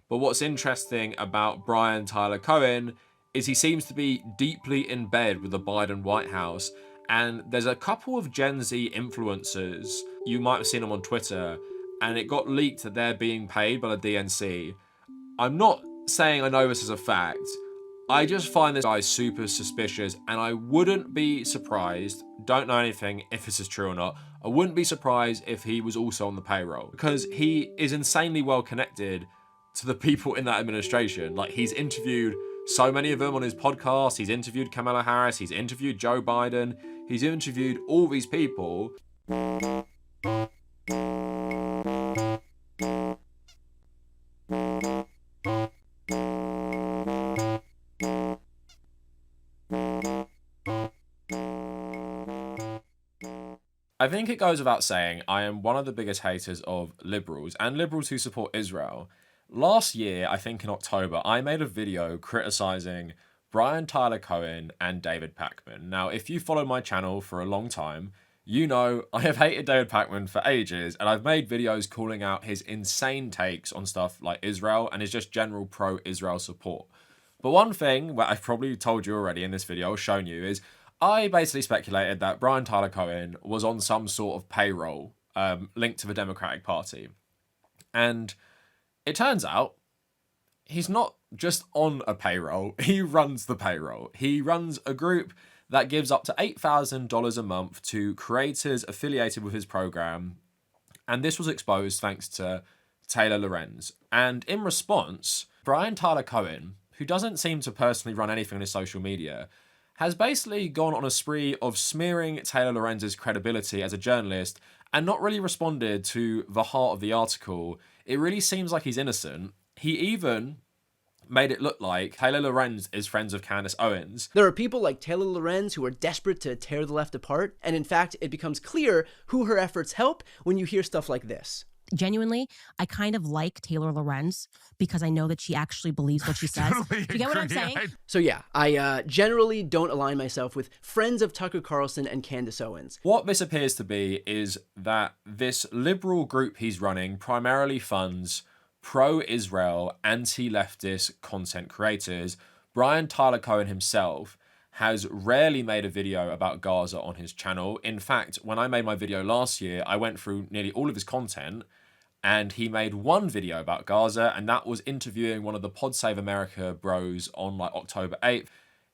But what's interesting about Brian Tyler Cohen is he seems to be deeply in bed with the Biden White House. And there's a couple of Gen Z influencers, you might have seen them on Twitter, and it got leaked that they're being paid by the DNC. I'm not saying I know this as a fact. I just find this guy super suspicious, and I wouldn't be surprised, don't know anything if this is true or not, I wouldn't be surprised if he was also on the payroll, because he is insanely well connected to the people in that administration. Like, he's interviewed so many of them on his podcast, he's interviewed Kamala Harris, he's interviewed Joe Biden, he's interviewed all these people. I think it goes without saying, I am one of the biggest haters of liberals and liberals who support Israel. Last year, I think in October, I made a video criticizing Brian Tyler Cohen and David Pakman. Now, if you follow my channel for a long time, you know I have hated David Pakman for ages, and I've made videos calling out his insane takes on stuff like Israel and his just general pro-Israel support. But one thing that I've probably told you already in this video, shown you, is I basically speculated that Brian Tyler Cohen was on some sort of payroll linked to the Democratic Party. And it turns out he's not just on a payroll, he runs the payroll. He runs a group that gives up to $8,000 a month to creators affiliated with his program. And this was exposed thanks to Taylor Lorenz. And in response, Brian Tyler Cohen, who doesn't seem to personally run anything on his social media, has basically gone on a spree of smearing Taylor Lorenz's credibility as a journalist and not really responded to the heart of the article. It really seems like he's innocent. He even made it look like Taylor Lorenz is friends with Candace Owens. There are people like Taylor Lorenz who are desperate to tear the left apart, and in fact, it becomes clear who her efforts help when you hear stuff like this. Genuinely, I kind of like Taylor Lorenz because I know that she actually believes what she says. Do you get what I'm saying? So yeah, I generally don't align myself with friends of Tucker Carlson and Candace Owens. What this appears to be is that this liberal group he's running primarily funds pro-Israel, anti-leftist content creators. Brian Tyler Cohen himself has rarely made a video about Gaza on his channel. In fact, when I made my video last year, I went through nearly all of his content, and he made one video about Gaza, and that was interviewing one of the Pod Save America bros on like October 8th.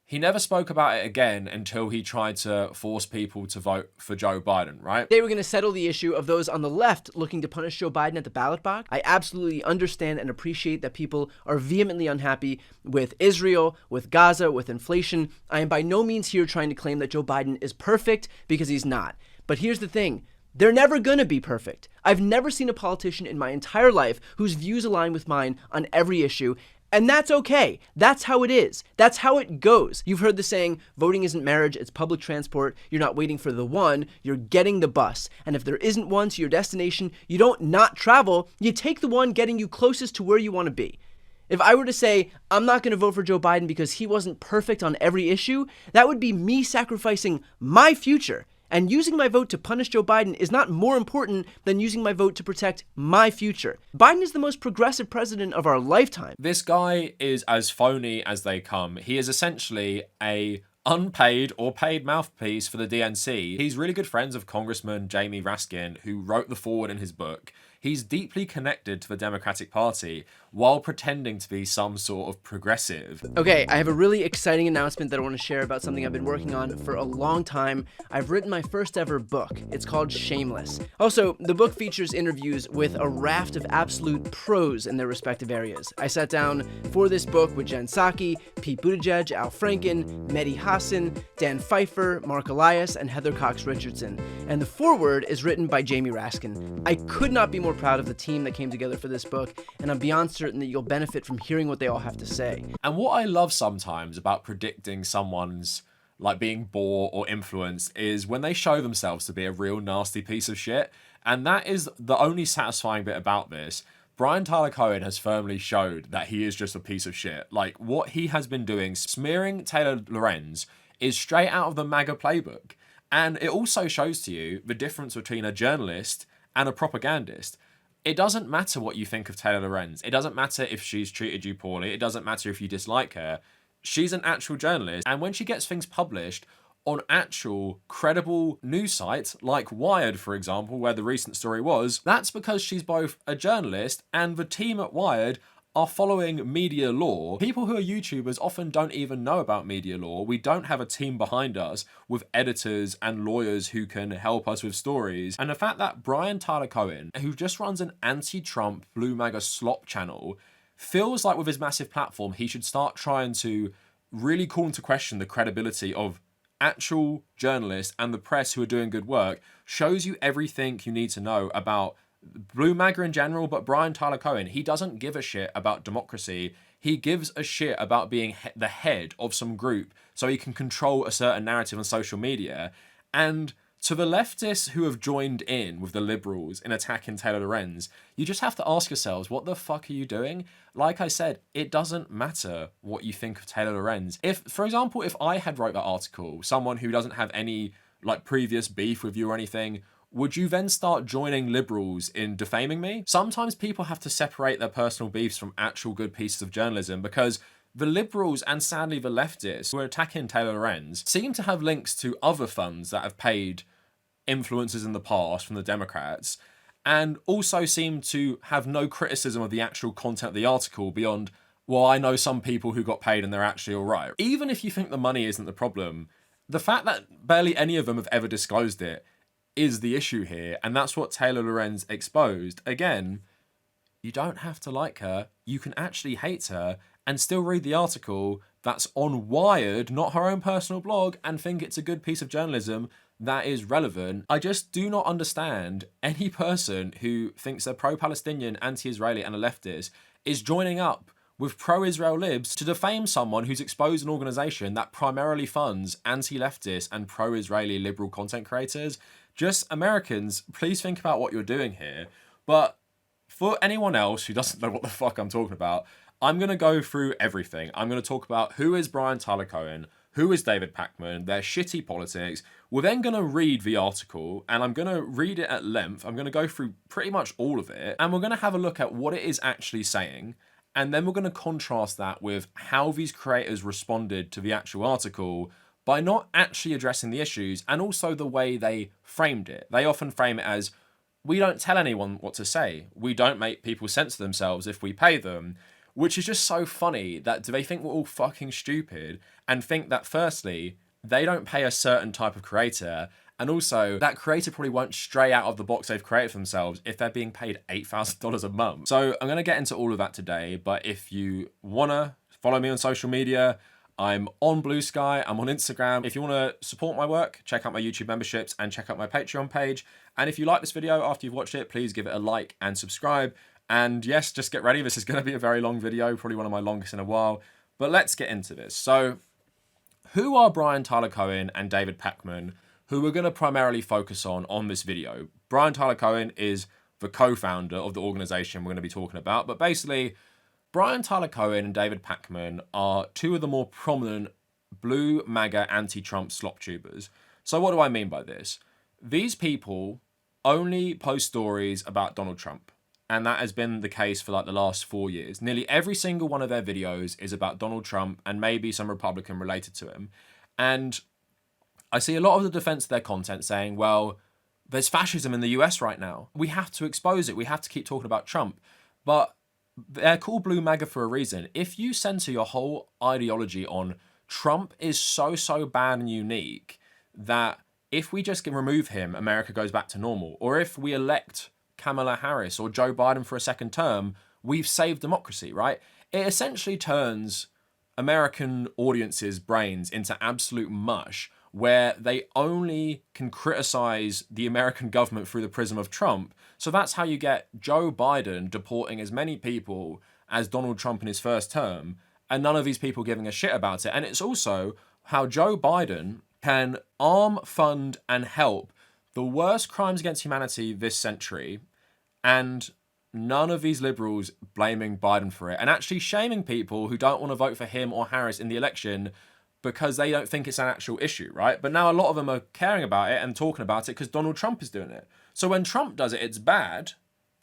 He never spoke about it again until he tried to force people to vote for Joe Biden, right? They were going to settle the issue of those on the left looking to punish Joe Biden at the ballot box. I absolutely understand and appreciate that people are vehemently unhappy with Israel, with Gaza, with inflation. I am by no means here trying to claim that Joe Biden is perfect, because he's not. But here's the thing. They're never going to be perfect. I've never seen a politician in my entire life whose views align with mine on every issue. And that's okay. That's how it is. That's how it goes. You've heard the saying, voting isn't marriage, it's public transport. You're not waiting for the one, you're getting the bus. And if there isn't one to your destination, you don't not travel, you take the one getting you closest to where you want to be. If I were to say, I'm not going to vote for Joe Biden because he wasn't perfect on every issue, that would be me sacrificing my future. And using my vote to punish Joe Biden is not more important than using my vote to protect my future. Biden is the most progressive president of our lifetime. This guy is as phony as they come. He is essentially a unpaid or paid mouthpiece for the DNC. He's really good friends of Congressman Jamie Raskin, who wrote the foreword in his book. He's deeply connected to the Democratic Party while pretending to be some sort of progressive. Okay, I have a really exciting announcement that I want to share about something I've been working on for a long time. I've written my first ever book. It's called Shameless. Also, the book features interviews with a raft of absolute pros in their respective areas. I sat down for this book with Jen Psaki, Pete Buttigieg, Al Franken, Mehdi Hasan, Dan Pfeiffer, Mark Elias, and Heather Cox Richardson. And the foreword is written by Jamie Raskin. I could not be more proud of the team that came together for this book, and I'm beyond certain that you'll benefit from hearing what they all have to say. And what I love sometimes about predicting someone's like being bored or influenced is when they show themselves to be a real nasty piece of shit. And that is the only satisfying bit about this. Brian Tyler Cohen has firmly showed that he is just a piece of shit. Like, what he has been doing, smearing Taylor Lorenz, is straight out of the MAGA playbook. And it also shows to you the difference between a journalist and a propagandist. It doesn't matter what you think of Taylor Lorenz. It doesn't matter if she's treated you poorly. It doesn't matter if you dislike her. She's an actual journalist. And when she gets things published on actual credible news sites like Wired, for example, where the recent story was, that's because she's both a journalist and the team at Wired are following media law. People who are YouTubers often don't even know about media law. We don't have a team behind us with editors and lawyers who can help us with stories. And the fact that Tyler Cohen, who just runs an anti-Trump blue MAGA slop channel, feels like with his massive platform, he should start trying to really call into question the credibility of actual journalists and the press who are doing good work, shows you everything you need to know about blue MAGA in general, but Tyler Cohen, he doesn't give a shit about democracy. He gives a shit about being the head of some group so he can control a certain narrative on social media. And to the leftists who have joined in with the liberals in attacking Taylor Lorenz, you just have to ask yourselves, what the fuck are you doing? Like I said, it doesn't matter what you think of Taylor Lorenz. If, for example, if I had wrote that article, someone who doesn't have any like previous beef with you or anything, would you then start joining liberals in defaming me? Sometimes people have to separate their personal beefs from actual good pieces of journalism, because the liberals and sadly the leftists who are attacking Taylor Lorenz seem to have links to other funds that have paid influencers in the past from the Democrats, and also seem to have no criticism of the actual content of the article beyond, well, I know some people who got paid and they're actually all right. Even if you think the money isn't the problem, the fact that barely any of them have ever disclosed it is the issue here, and that's what Taylor Lorenz exposed. Again, you don't have to like her. You can actually hate her and still read the article that's on Wired, not her own personal blog, and think it's a good piece of journalism that is relevant. I just do not understand any person who thinks they're pro-Palestinian, anti-Israeli, and a leftist is joining up with pro-Israel libs to defame someone who's exposed an organisation that primarily funds anti-leftist and pro-Israeli liberal content creators. Just Americans, please think about what you're doing here. But for anyone else who doesn't know what the fuck I'm talking about, I'm going to go through everything. I'm going to talk about who is Tyler Cohen, who is David Pakman, their shitty politics. We're then going to read the article, and I'm going to read it at length. I'm going to go through pretty much all of it, and we're going to have a look at what it is actually saying, and then we're going to contrast that with how these creators responded to the actual article by not actually addressing the issues, and also the way they framed it. They often frame it as, we don't tell anyone what to say. We don't make people censor themselves if we pay them. Which is just so funny that do they think we're all fucking stupid and think that firstly, they don't pay a certain type of creator, and also that creator probably won't stray out of the box they've created for themselves if they're being paid $8,000 a month. So I'm going to get into all of that today, but if you want to follow me on social media, I'm on Blue Sky, I'm on Instagram. If you want to support my work, check out my YouTube memberships and check out my Patreon page. And if you like this video after you've watched it, please give it a like and subscribe. And yes, just get ready. This is going to be a very long video, probably one of my longest in a while. But let's get into this. So who are Tyler Cohen and David Pakman, who we're going to primarily focus on this video? Tyler Cohen is the co-founder of the organization we're going to be talking about. But basically, Tyler Cohen and David Pakman are two of the more prominent blue MAGA anti-Trump slop tubers. So what do I mean by this? These people only post stories about Donald Trump. And that has been the case for like the last 4 years. Nearly every single one of their videos is about Donald Trump and maybe some Republican related to him. And I see a lot of the defense of their content saying, well, there's fascism in the US right now. We have to expose it. We have to keep talking about Trump. But they're called blue MAGA for a reason. If you center your whole ideology on Trump is so bad and unique that if we just remove him, America goes back to normal. Or if we elect Kamala Harris or Joe Biden for a second term, we've saved democracy, right? It essentially turns American audiences' brains into absolute mush where they only can criticize the American government through the prism of Trump. So that's how you get Joe Biden deporting as many people as Donald Trump in his first term, and none of these people giving a shit about it. And it's also how Joe Biden can arm, fund, and help the worst crimes against humanity this century, and none of these liberals blaming Biden for it, and actually shaming people who don't want to vote for him or Harris in the election because they don't think it's an actual issue, right? But now a lot of them are caring about it and talking about it because Donald Trump is doing it. So when Trump does it, it's bad,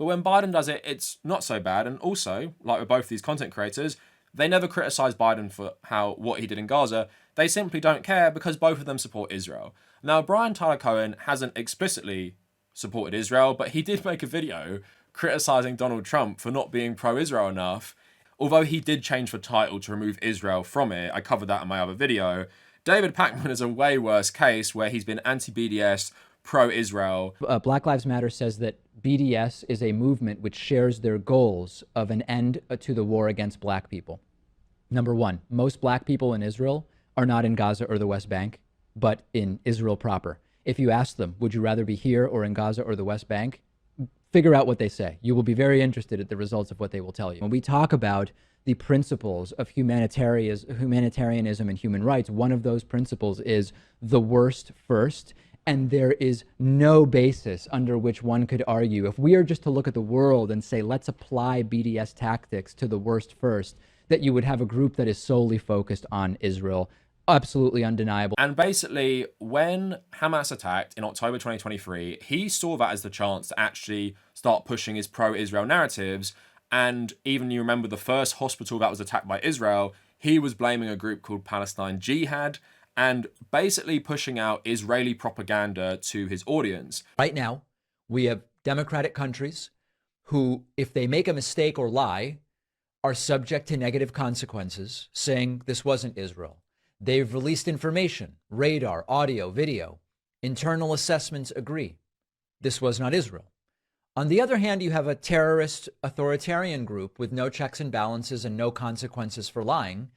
But when Biden does it, it's not so bad. And also, like with both these content creators, they never criticize Biden for what he did in Gaza. They simply don't care because both of them support Israel. Now, Tyler Cohen hasn't explicitly supported Israel, but he did make a video criticizing Donald Trump for not being pro-Israel enough. Although he did change the title to remove Israel from it. I covered that in my other video. David Pakman is a way worse case where he's been anti-BDS, pro-Israel. Black Lives Matter says that BDS is a movement which shares their goals of an end to the war against black people. Number one, most black people in Israel are not in Gaza or the West Bank, but in Israel proper. If you ask them, would you rather be here or in Gaza or the West Bank? Figure out what they say. You will be very interested at the results of what they will tell you. When we talk about the principles of humanitarianism and human rights, one of those principles is the worst first. And there is no basis under which one could argue, if we are just to look at the world and say, let's apply BDS tactics to the worst first, that you would have a group that is solely focused on Israel. Absolutely undeniable. And basically, when Hamas attacked in October 2023, he saw that as the chance to actually start pushing his pro-Israel narratives. And even you remember the first hospital that was attacked by Israel, he was blaming a group called Palestine Jihad and basically pushing out Israeli propaganda to his audience. Right now, we have democratic countries who, if they make a mistake or lie, are subject to negative consequences, saying this wasn't Israel. They've released information, radar, audio, video. Internal assessments agree. This was not Israel. On the other hand, you have a terrorist authoritarian group with no checks and balances and no consequences for lying,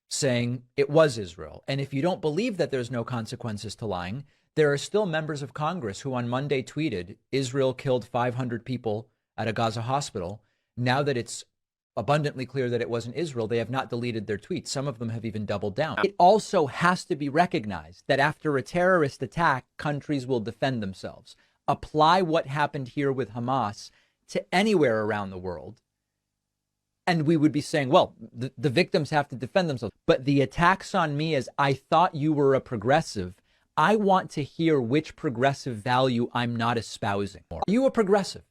saying it was Israel. And if you don't believe that there's no consequences to lying, there are still members of Congress who on Monday tweeted Israel killed 500 people at a Gaza hospital. Now that it's abundantly clear that it wasn't Israel, they have not deleted their tweets. Some of them have even doubled down. It also has to be recognized that after a terrorist attack, countries will defend themselves. Apply what happened here with Hamas to anywhere around the world, and we would be saying, well, the victims have to defend themselves. But the attacks on me as I thought you were a progressive, I want to hear which progressive value I'm not espousing. Are you a progressive?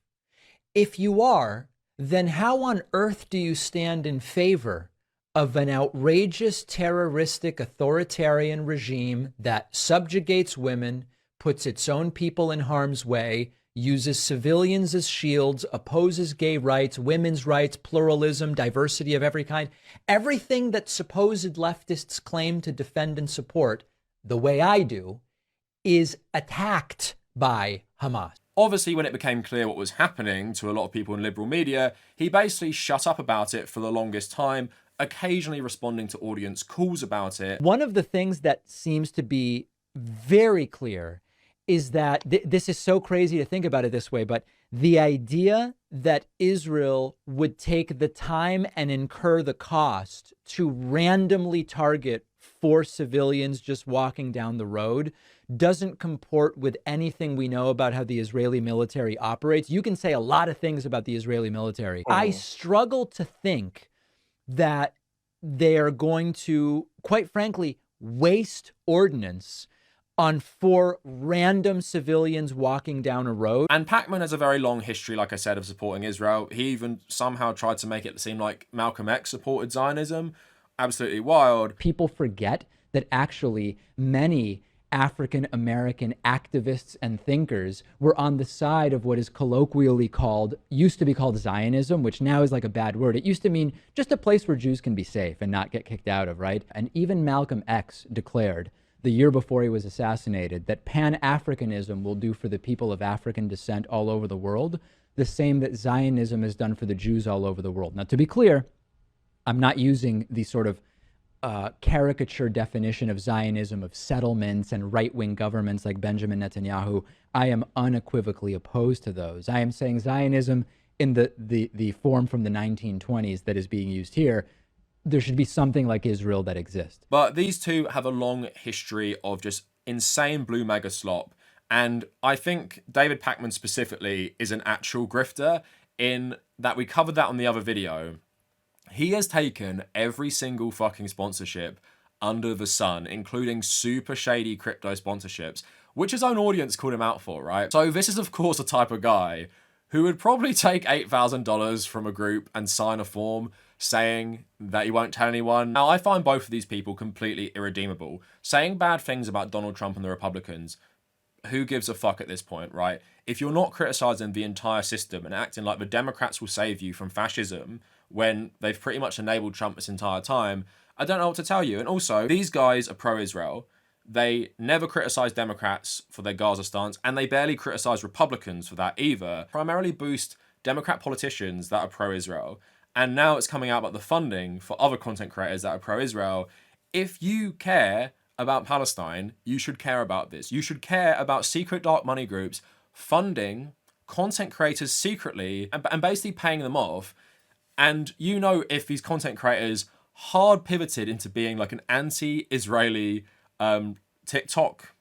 If you are, then how on earth do you stand in favor of an outrageous, terroristic, authoritarian regime that subjugates women, puts its own people in harm's way, uses civilians as shields, opposes gay rights, women's rights, pluralism, diversity of every kind, everything that supposed leftists claim to defend and support, the way I do, is attacked by Hamas. Obviously, when it became clear what was happening to a lot of people in liberal media, he basically shut up about it for the longest time, occasionally responding to audience calls about it. One of the things that seems to be very clear is that this is so crazy to think about it this way, but the idea that Israel would take the time and incur the cost to randomly target 4 civilians just walking down the road doesn't comport with anything we know about how the Israeli military operates. You can say a lot of things about the Israeli military. I struggle to think that they are going to, quite frankly, waste ordnance on 4 random civilians walking down a road. And Pakman has a very long history, like I said, of supporting Israel. He even somehow tried to make it seem like Malcolm X supported Zionism. Absolutely wild. People forget that actually many African American activists and thinkers were on the side of what is colloquially called, used to be called Zionism, which now is like a bad word. It used to mean just a place where Jews can be safe and not get kicked out of, right? And even Malcolm X declared the year before he was assassinated that Pan-Africanism will do for the people of African descent all over the world the same that Zionism has done for the Jews all over the world. Now, to be clear, I'm not using the sort of caricature definition of Zionism of settlements and right-wing governments like Benjamin Netanyahu. I am unequivocally opposed to those. I am saying Zionism in the form from the 1920s that is being used here, there should be something like Israel that exists. But these two have a long history of just insane blue MAGA slop. And I think David Pakman specifically is an actual grifter in that we covered that on the other video. He has taken every single fucking sponsorship under the sun, including super shady crypto sponsorships, which his own audience called him out for, right? So this is, of course, a type of guy who would probably take $8,000 from a group and sign a form saying that he won't tell anyone. Now, I find both of these people completely irredeemable. Saying bad things about Donald Trump and the Republicans, who gives a fuck at this point, right? If you're not criticizing the entire system and acting like the Democrats will save you from fascism when they've pretty much enabled Trump this entire time, I don't know what to tell you. And also, these guys are pro-Israel. They never criticize Democrats for their Gaza stance, and they barely criticize Republicans for that either. Primarily boost Democrat politicians that are pro-Israel. And now it's coming out about the funding for other content creators that are pro-Israel. If you care about Palestine, you should care about this. You should care about secret dark money groups funding content creators secretly and basically paying them off. And you know, if these content creators hard pivoted into being like an anti-Israeli TikTok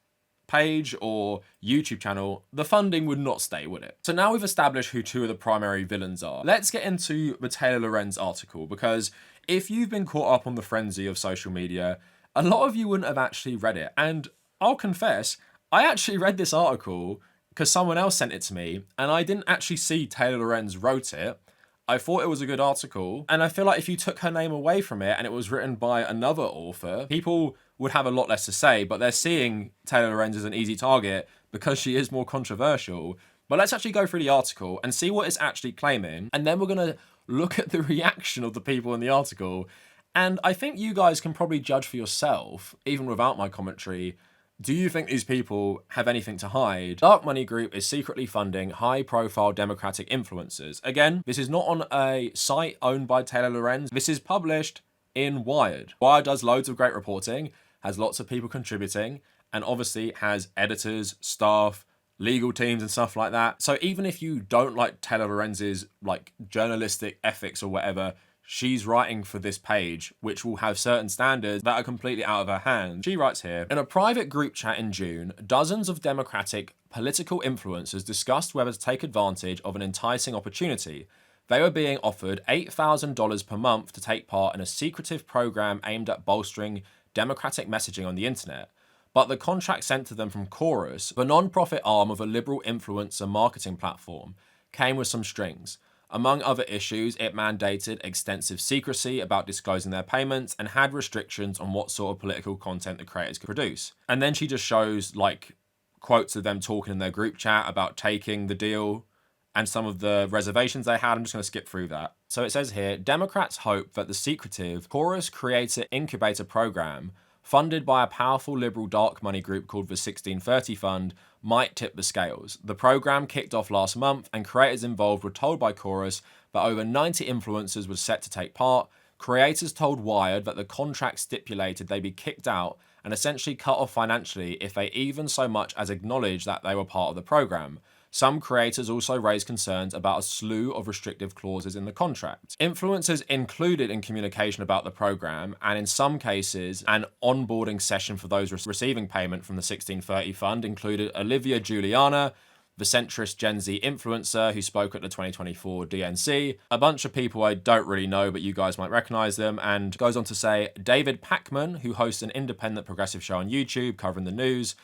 page or YouTube channel, the funding would not stay, would it? So now we've established who two of the primary villains are. Let's get into the Taylor Lorenz article, because if you've been caught up on the frenzy of social media, a lot of you wouldn't have actually read it. And I'll confess, I actually read this article because someone else sent it to me, and I didn't actually see Taylor Lorenz wrote it. I thought it was a good article, and I feel like if you took her name away from it and it was written by another author, people would have a lot less to say, but they're seeing Taylor Lorenz as an easy target because she is more controversial. But let's actually go through the article and see what it's actually claiming, and then we're going to look at the reaction of the people in the article. And I think you guys can probably judge for yourself, even without my commentary. Do you think these people have anything to hide? Dark Money Group is secretly funding high-profile Democratic influencers. Again, this is not on a site owned by Taylor Lorenz. This is published in Wired. Wired does loads of great reporting, has lots of people contributing, and obviously has editors, staff, legal teams and stuff like that. So even if you don't like Taylor Lorenz's like journalistic ethics or whatever, she's writing for this page, which will have certain standards that are completely out of her hands. She writes here, in a private group chat in June, dozens of Democratic political influencers discussed whether to take advantage of an enticing opportunity. They were being offered $8,000 per month to take part in a secretive program aimed at bolstering Democratic messaging on the internet. But the contract sent to them from Chorus, the non-profit arm of a liberal influencer marketing platform, came with some strings. Among other issues, it mandated extensive secrecy about disclosing their payments and had restrictions on what sort of political content the creators could produce. And then she just shows like quotes of them talking in their group chat about taking the deal and some of the reservations they had. I'm just going to skip through that. So it says here, Democrats hope that the secretive Chorus Creator Incubator Program, funded by a powerful liberal dark money group called the 1630 Fund, might tip the scales. The program kicked off last month, and creators involved were told by Chorus that over 90 influencers were set to take part. Creators told Wired that the contract stipulated they be kicked out and essentially cut off financially if they even so much as acknowledged that they were part of the program. Some creators also raised concerns about a slew of restrictive clauses in the contract. Influencers included in communication about the program, and in some cases, an onboarding session for those receiving payment from the 1630 Fund included Olivia Juliana, the centrist Gen Z influencer who spoke at the 2024 DNC, a bunch of people I don't really know, but you guys might recognize them, and goes on to say David Pakman, who hosts an independent progressive show on YouTube covering the news.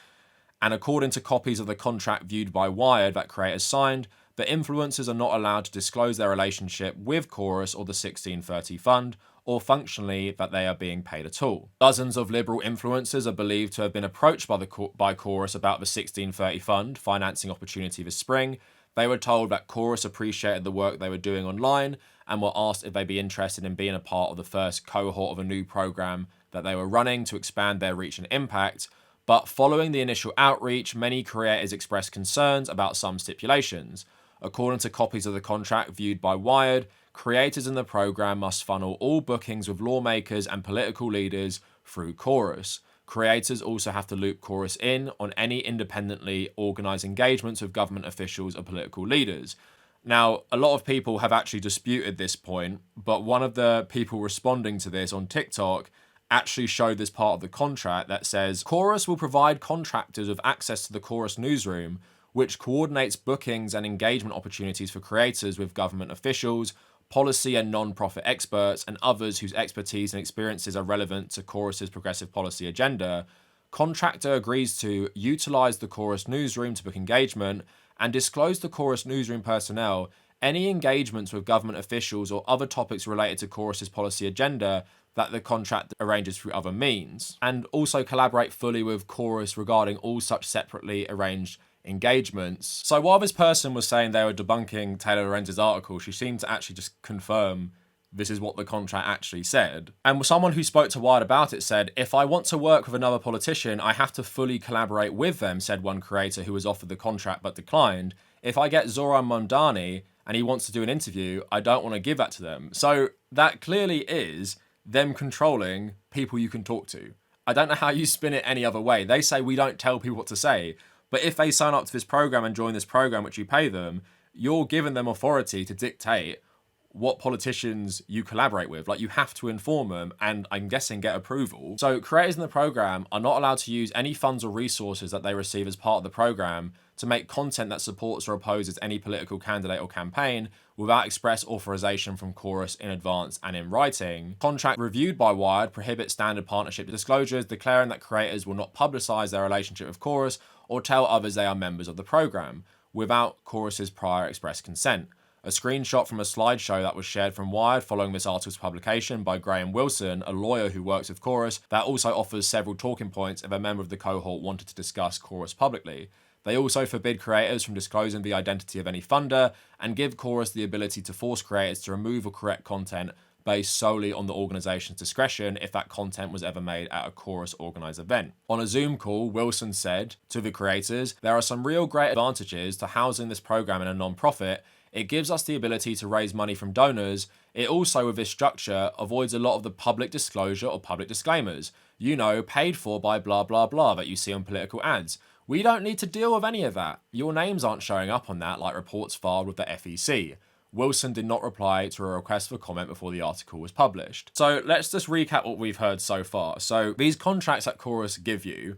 And according to copies of the contract viewed by Wired that creators signed, the influencers are not allowed to disclose their relationship with Chorus or the 1630 Fund, or functionally that they are being paid at all. Dozens of liberal influencers are believed to have been approached by Chorus about the 1630 Fund financing opportunity this spring. They were told that Chorus appreciated the work they were doing online and were asked if they'd be interested in being a part of the first cohort of a new program that they were running to expand their reach and impact. But following the initial outreach, many creators expressed concerns about some stipulations. According to copies of the contract viewed by Wired, creators in the program must funnel all bookings with lawmakers and political leaders through Chorus. Creators also have to loop Chorus in on any independently organised engagements with government officials or political leaders. Now, a lot of people have actually disputed this point, but one of the people responding to this on TikTok actually showed this part of the contract that says, Chorus will provide contractors with access to the Chorus newsroom, which coordinates bookings and engagement opportunities for creators with government officials, policy and non-profit experts, and others whose expertise and experiences are relevant to Chorus's progressive policy agenda. Contractor agrees to utilize the Chorus newsroom to book engagement and disclosed to Chorus newsroom personnel any engagements with government officials or other topics related to Chorus's policy agenda that the contract arranges through other means, and also collaborate fully with Chorus regarding all such separately arranged engagements. So while this person was saying they were debunking Taylor Lorenz's article, she seemed to actually just confirm this is what the contract actually said. And someone who spoke to Wired about it said, "If I want to work with another politician, I have to fully collaborate with them," said one creator who was offered the contract but declined. "If I get Zoran Mamdani and he wants to do an interview, I don't want to give that to them." So that clearly is them controlling people you can talk to. I don't know how you spin it any other way. They say we don't tell people what to say, but if they sign up to this program and join this program which you pay them, you're giving them authority to dictate what politicians you collaborate with. Like, you have to inform them and, I'm guessing, get approval. So creators in the program are not allowed to use any funds or resources that they receive as part of the program to make content that supports or opposes any political candidate or campaign without express authorization from Chorus in advance and in writing. Contract reviewed by Wired prohibits standard partnership disclosures, declaring that creators will not publicize their relationship with Chorus or tell others they are members of the program without Chorus's prior express consent. A screenshot from a slideshow that was shared from Wired following this article's publication by Graham Wilson, a lawyer who works with Chorus, that also offers several talking points if a member of the cohort wanted to discuss Chorus publicly. They also forbid creators from disclosing the identity of any funder and give Chorus the ability to force creators to remove or correct content based solely on the organization's discretion if that content was ever made at a Chorus organized event. On a Zoom call, Wilson said to the creators, "There are some real great advantages to housing this program in a non-profit. It gives us the ability to raise money from donors. It also, with this structure, avoids a lot of the public disclosure or public disclaimers. You know, paid for by blah, blah, blah that you see on political ads. We don't need to deal with any of that. Your names aren't showing up on that like reports filed with the FEC. Wilson did not reply to a request for comment before the article was published. So let's just recap what we've heard so far. So these contracts that Chorus give you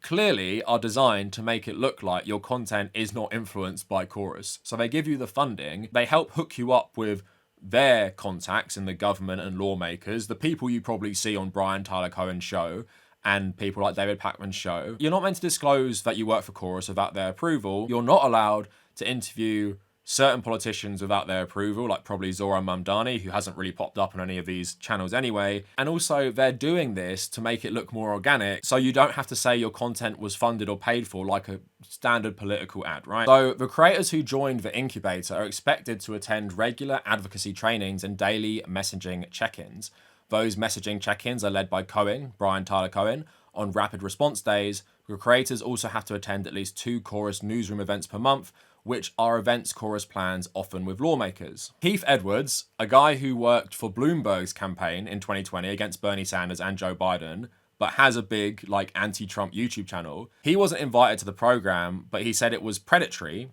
clearly are designed to make it look like your content is not influenced by Chorus. So they give you the funding, they help hook you up with their contacts in the government and lawmakers, the people you probably see on Tyler Cohen's show, and people like David Pakman's show. You're not meant to disclose that you work for Chorus without their approval. You're not allowed to interview certain politicians without their approval, like probably Zoran Mamdani, who hasn't really popped up on any of these channels anyway. And also, they're doing this to make it look more organic, so you don't have to say your content was funded or paid for like a standard political ad, right? So the creators who joined the incubator are expected to attend regular advocacy trainings and daily messaging check-ins. Those messaging check-ins are led by Tyler Cohen, on rapid response days. The creators also have to attend at least 2 Chorus newsroom events per month, which are events Chorus plans often with lawmakers. Keith Edwards, a guy who worked for Bloomberg's campaign in 2020 against Bernie Sanders and Joe Biden, but has a big anti-Trump YouTube channel, he wasn't invited to the program, but he said it was predatory.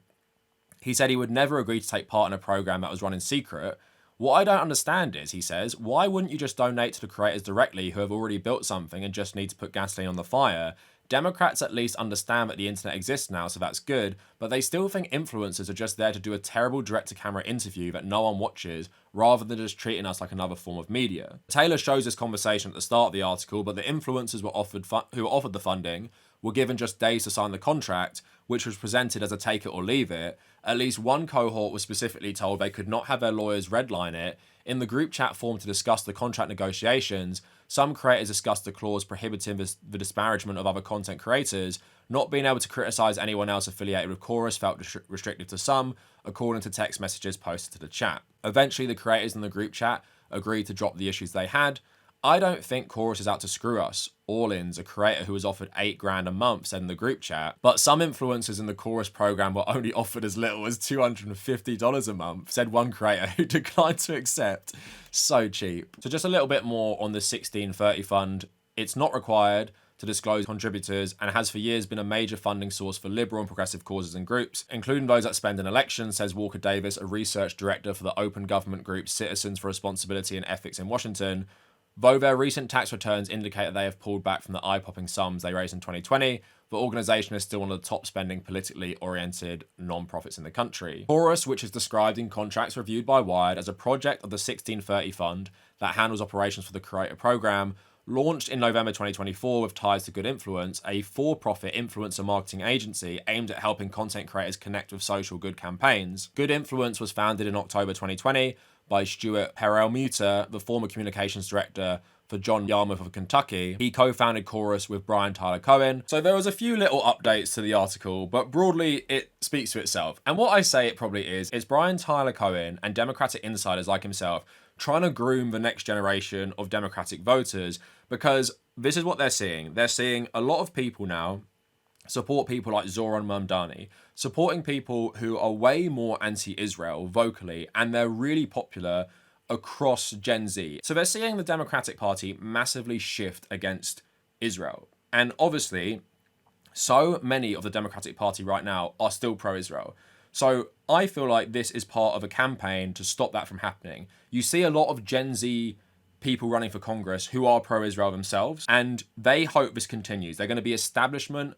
He said he would never agree to take part in a program that was run in secret. What I don't understand is, he says, why wouldn't you just donate to the creators directly who have already built something and just need to put gasoline on the fire? Democrats at least understand that the internet exists now, so that's good, but they still think influencers are just there to do a terrible direct-to-camera interview that no one watches, rather than just treating us like another form of media. Taylor shows this conversation at the start of the article, but the influencers who were offered the funding were given just days to sign the contract, which was presented as a take it or leave it. At least one cohort was specifically told they could not have their lawyers redline it. In the group chat forum to discuss the contract negotiations, some creators discussed a clause prohibiting the disparagement of other content creators. Not being able to criticize anyone else affiliated with Chorus felt restrictive to some, according to text messages posted to the chat. Eventually, the creators in the group chat agreed to drop the issues they had. I don't think Chorus is out to screw us. Orleans, a creator who was offered $8,000 a month, said in the group chat, but some influencers in the Chorus program were only offered as little as $250 a month, said one creator who declined to accept. So cheap. So just a little bit more on the 1630 fund. It's not required to disclose contributors and has for years been a major funding source for liberal and progressive causes and groups, including those that spend in elections, says Walker Davis, a research director for the open government group Citizens for Responsibility and Ethics in Washington. Though their recent tax returns indicate that they have pulled back from the eye-popping sums they raised in 2020, the organisation is still one of the top spending politically oriented non-profits in the country. Chorus, which is described in contracts reviewed by Wired as a project of the 1630 Fund that handles operations for the Creator Program, launched in November 2024 with ties to Good Influence, a for-profit influencer marketing agency aimed at helping content creators connect with social good campaigns. Good Influence was founded in October 2020 by Stuart Perelmuter, the former communications director for John Yarmouth of Kentucky. He co-founded Chorus with Brian Tyler Cohen. So there was a few little updates to the article, but broadly it speaks to itself. And what I say it probably is Brian Tyler Cohen and Democratic insiders like himself trying to groom the next generation of Democratic voters, because this is what they're seeing. They're seeing a lot of people now support people like Zoran Mamdani, supporting people who are way more anti-Israel vocally, and they're really popular across Gen Z. So they're seeing the Democratic Party massively shift against Israel. And obviously, so many of the Democratic Party right now are still pro-Israel. So I feel like this is part of a campaign to stop that from happening. You see a lot of Gen Z people running for Congress who are pro-Israel themselves, and they hope this continues. They're going to be establishment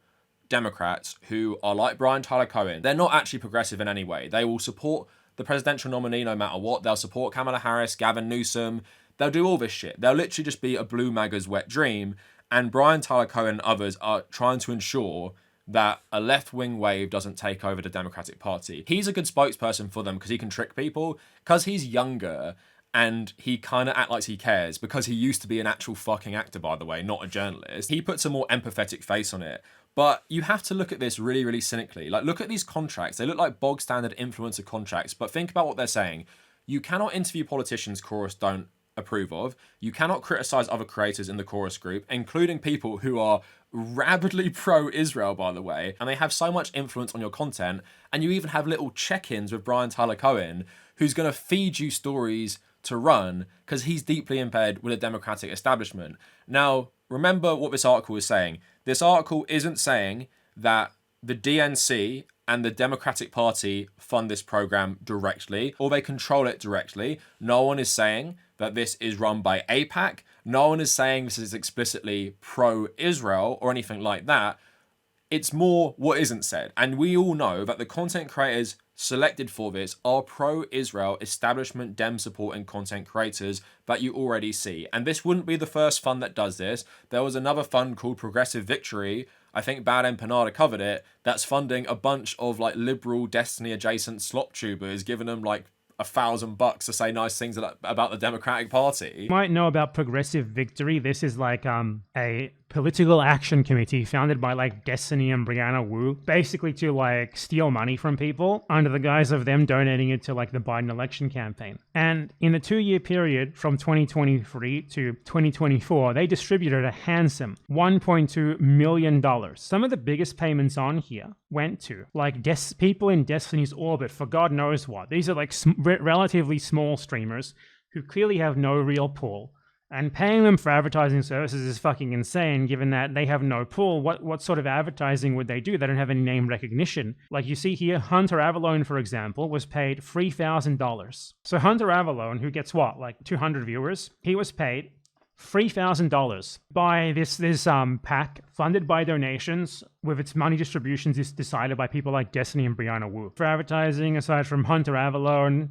Democrats who are like Brian Tyler Cohen. They're not actually progressive in any way. They will support the presidential nominee no matter what. They'll support Kamala Harris, Gavin Newsom. They'll do all this shit. They'll literally just be a blue MAGA's wet dream. And Brian Tyler Cohen and others are trying to ensure that a left-wing wave doesn't take over the Democratic Party. He's a good spokesperson for them because he can trick people, because he's younger and he kind of acts like he cares, because he used to be an actual fucking actor, by the way, not a journalist. He puts a more empathetic face on it. But you have to look at this really, really cynically. Like, look at these contracts. They look like bog standard influencer contracts, but think about what they're saying. You cannot interview politicians Chorus don't approve of. You cannot criticize other creators in the Chorus group, including people who are rabidly pro-Israel, by the way, and they have so much influence on your content. And you even have little check-ins with Brian Tyler Cohen, who's going to feed you stories to run because he's deeply impaired with a Democratic establishment. Now, remember what this article is saying. This article isn't saying that the DNC and the Democratic Party fund this program directly or they control it directly. No one is saying that this is run by AIPAC. No one is saying this is explicitly pro-Israel or anything like that. It's more what isn't said. And we all know that the content creators selected for this are pro-Israel establishment Dem supporting content creators that you already see. And this wouldn't be the first fund that does this. There was another fund called Progressive Victory, I think Bad Empanada covered it, that's funding a bunch of like liberal Destiny adjacent slop tubers, giving them like $1,000 to say nice things about the Democratic Party. You might know about Progressive Victory. This is like a political action committee founded by like Destiny and Brianna Wu, basically to like steal money from people under the guise of them donating it to like the Biden election campaign. And in the 2-year period from 2023 to 2024, they distributed a handsome $1.2 million. Some of the biggest payments on here went to like people in Destiny's orbit for God knows what. These are like relatively small streamers who clearly have no real pull. And paying them for advertising services is fucking insane, given that they have no pull. What sort of advertising would they do? They don't have any name recognition. Like you see here, Hunter Avallone, for example, was paid $3,000. So Hunter Avallone, who gets what, like 200 viewers, he was paid $3,000 by this PAC funded by donations, with its money distributions is decided by people like Destiny and Brianna Wu. For advertising, aside from Hunter Avallone,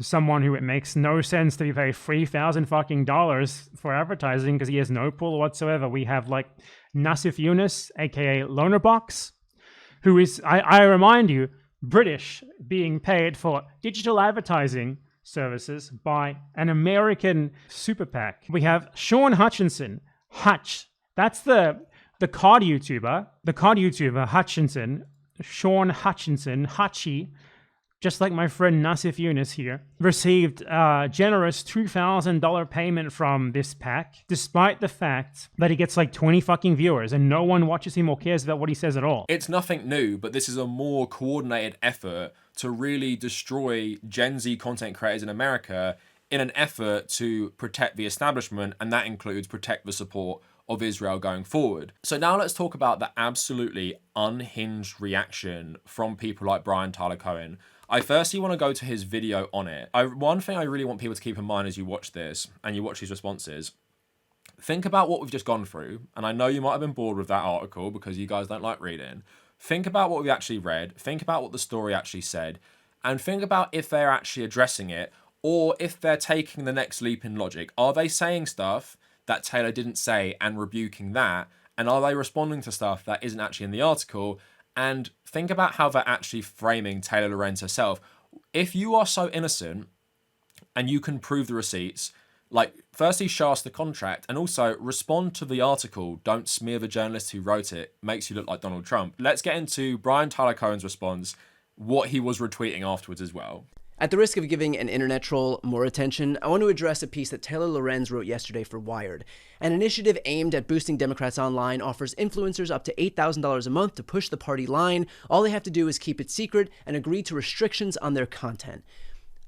someone who it makes no sense to be paid $3,000 fucking dollars for advertising because he has no pull whatsoever. We have like Nassif Yunus, aka Lonerbox, who is, I remind you, British, being paid for digital advertising services by an American super PAC. We have Sean Hutchinson, Hutch. That's the COD YouTuber, Hutchinson, Sean Hutchinson, Hutchie, just like my friend Nassif Yunus here, received a generous $2,000 payment from this PAC, despite the fact that he gets like 20 fucking viewers and no one watches him or cares about what he says at all. It's nothing new, but this is a more coordinated effort to really destroy Gen Z content creators in America in an effort to protect the establishment, and that includes protect the support of Israel going forward. So now let's talk about the absolutely unhinged reaction from people like Brian Tyler Cohen. I firstly want to go to his video on it. One thing I really want people to keep in mind as you watch this and you watch these responses, think about what we've just gone through. And I know you might have been bored with that article because you guys don't like reading. Think about what we actually read. Think about what the story actually said. And think about if they're actually addressing it or if they're taking the next leap in logic. Are they saying stuff that Taylor didn't say and rebuking that? And are they responding to stuff that isn't actually in the article? And think about how they're actually framing Taylor Lorenz herself. If you are so innocent and you can prove the receipts, like, firstly, show us the contract, and also respond to the article. Don't smear the journalist who wrote it. Makes you look like Donald Trump. Let's get into Brian Tyler Cohen's response, what he was retweeting afterwards as well. At the risk of giving an internet troll more attention, I want to address a piece that Taylor Lorenz wrote yesterday for Wired. An initiative aimed at boosting Democrats online offers influencers up to $8,000 a month to push the party line. All they have to do is keep it secret and agree to restrictions on their content.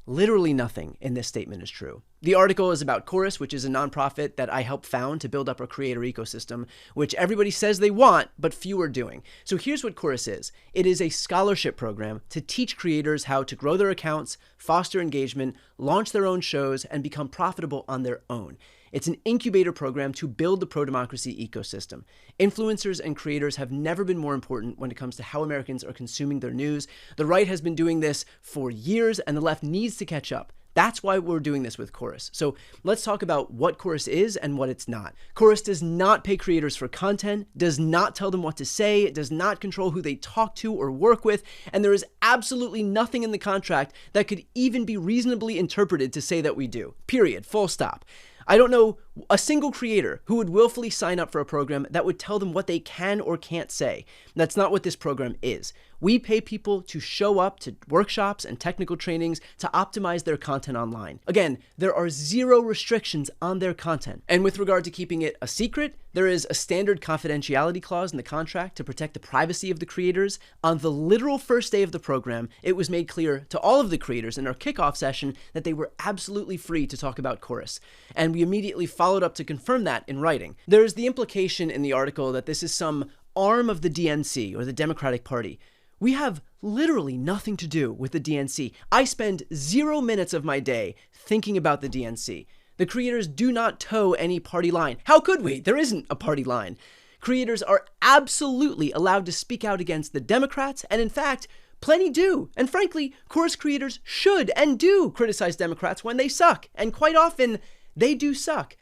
Literally nothing in this statement is true. The article is about Chorus, which is a nonprofit that I helped found to build up a creator ecosystem, which everybody says they want, but few are doing. So here's what Chorus is. It is a scholarship program to teach creators how to grow their accounts, foster engagement, launch their own shows, and become profitable on their own. It's an incubator program to build the pro-democracy ecosystem. Influencers and creators have never been more important when it comes to how Americans are consuming their news. The right has been doing this for years, and the left needs to catch up. That's why we're doing this with Chorus. So let's talk about what Chorus is and what it's not. Chorus does not pay creators for content, does not tell them what to say, it does not control who they talk to or work with, and there is absolutely nothing in the contract that could even be reasonably interpreted to say that we do. Period. Full stop. I don't know a single creator who would willfully sign up for a program that would tell them what they can or can't say. That's not what this program is. We pay people to show up to workshops and technical trainings to optimize their content online. Again, there are zero restrictions on their content. And with regard to keeping it a secret, there is a standard confidentiality clause in the contract to protect the privacy of the creators. On the literal first day of the program, it was made clear to all of the creators in our kickoff session that they were absolutely free to talk about Chorus. And we immediately followed up to confirm that in writing. There is the implication in the article that this is some arm of the DNC or the Democratic Party. We have literally nothing to do with the DNC. I spend 0 minutes of my day thinking about the DNC. The creators do not toe any party line. How could we? There isn't a party line. Creators are absolutely allowed to speak out against the Democrats, and in fact, plenty do. And frankly, Chorus creators should and do criticize Democrats when they suck, and quite often, they do suck.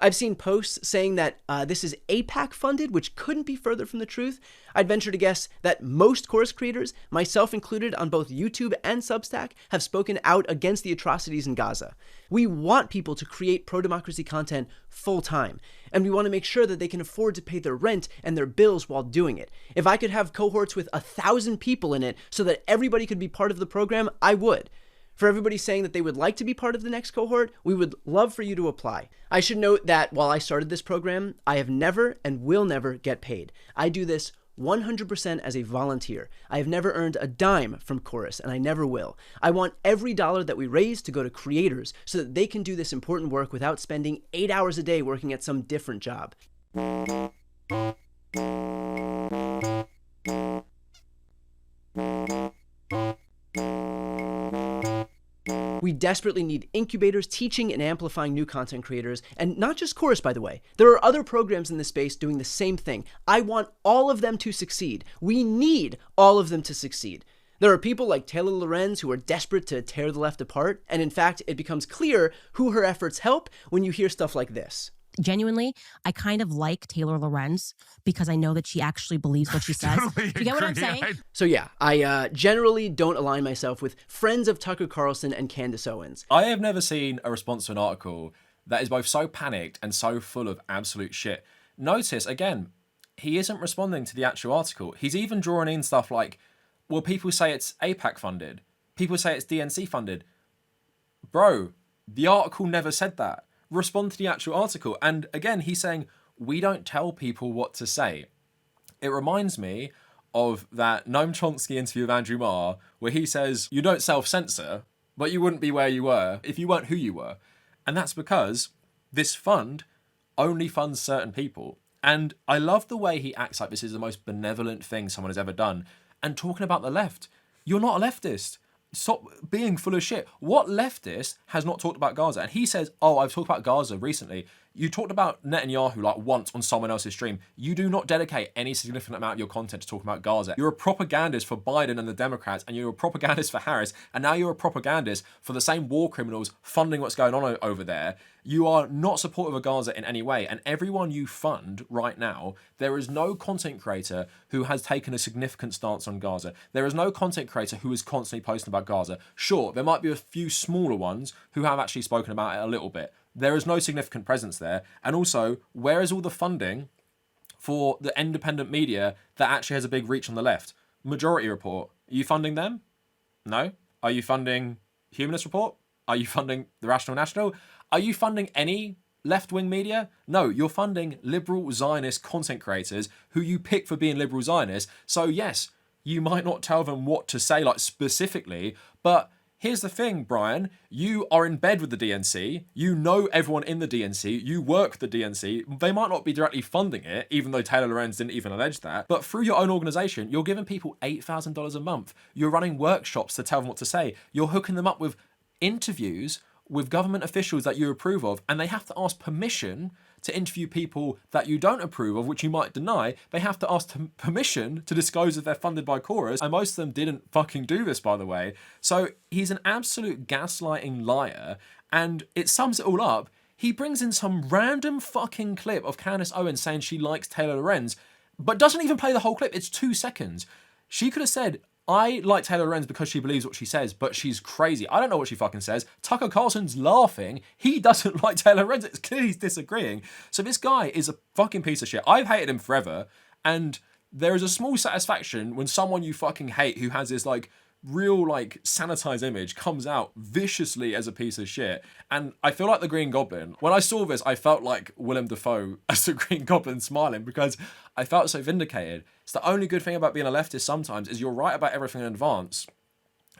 I've seen posts saying that this is APAC funded, which couldn't be further from the truth. I'd venture to guess that most Chorus creators, myself included on both YouTube and Substack, have spoken out against the atrocities in Gaza. We want people to create pro-democracy content full time, and we want to make sure that they can afford to pay their rent and their bills while doing it. If I could have cohorts with 1,000 people in it so that everybody could be part of the program, I would. For everybody saying that they would like to be part of the next cohort, we would love for you to apply. I should note that while I started this program, I have never and will never get paid. I do this 100% as a volunteer. I have never earned a dime from Chorus, and I never will. I want every dollar that we raise to go to creators so that they can do this important work without spending 8 hours a day working at some different job. We desperately need incubators teaching and amplifying new content creators, and not just Chorus, by the way. There are other programs in this space doing the same thing. I want all of them to succeed. We need all of them to succeed. There are people like Taylor Lorenz who are desperate to tear the left apart, and in fact, it becomes clear who her efforts help when you hear stuff like this. Genuinely, I kind of like Taylor Lorenz because I know that she actually believes what she says. Do you get what I'm saying? So yeah, I generally don't align myself with friends of Tucker Carlson and Candace Owens. I have never seen a response to an article that is both so panicked and so full of absolute shit. Notice, again, he isn't responding to the actual article. He's even drawing in stuff like, well, people say it's APAC funded. People say it's DNC funded. Bro, the article never said that. Respond to the actual article. And again, he's saying, we don't tell people what to say. It reminds me of that Noam Chomsky interview with Andrew Marr, where he says, you don't self-censor, but you wouldn't be where you were if you weren't who you were. And that's because this fund only funds certain people. And I love the way he acts like this is the most benevolent thing someone has ever done. And talking about the left, you're not a leftist. Stop being full of shit. What leftist has not talked about Gaza? And he says, oh, I've talked about Gaza recently. You talked about Netanyahu like once on someone else's stream. You do not dedicate any significant amount of your content to talking about Gaza. You're a propagandist for Biden and the Democrats, and you're a propagandist for Harris, and now you're a propagandist for the same war criminals funding what's going on over there. You are not supportive of Gaza in any way. And everyone you fund right now, there is no content creator who has taken a significant stance on Gaza. There is no content creator who is constantly posting about Gaza. Sure, there might be a few smaller ones who have actually spoken about it a little bit. There is no significant presence there. And also, where is all the funding for the independent media that actually has a big reach on the left? Majority Report. Are you funding them? No. Are you funding Humanist Report? Are you funding the Rational National? Are you funding any left-wing media? No, you're funding liberal Zionist content creators who you pick for being liberal Zionists. So yes, you might not tell them what to say, like specifically, but here's the thing, Brian. You are in bed with the DNC. You know everyone in the DNC. You work with the DNC. They might not be directly funding it, even though Taylor Lorenz didn't even allege that. But through your own organisation, you're giving people $8,000 a month. You're running workshops to tell them what to say. You're hooking them up with interviews with government officials that you approve of, and they have to ask permission to interview people that you don't approve of, which you might deny. They have to ask permission to disclose if they're funded by Chorus, and most of them didn't fucking do this, by the way. So he's an absolute gaslighting liar, and it sums it all up. He brings in some random fucking clip of Candace Owens saying she likes Taylor Lorenz, but doesn't even play the whole clip. It's 2 seconds. She could have said, I like Taylor Lorenz because she believes what she says, but she's crazy. I don't know what she fucking says. Tucker Carlson's laughing. He doesn't like Taylor Lorenz. It's clear he's disagreeing. So this guy is a fucking piece of shit. I've hated him forever. And there is a small satisfaction when someone you fucking hate who has this like real like sanitized image comes out viciously as a piece of shit. And I feel like the Green Goblin. When I saw this, I felt like Willem Dafoe as the Green Goblin smiling because I felt so vindicated. It's the only good thing about being a leftist sometimes is you're right about everything in advance.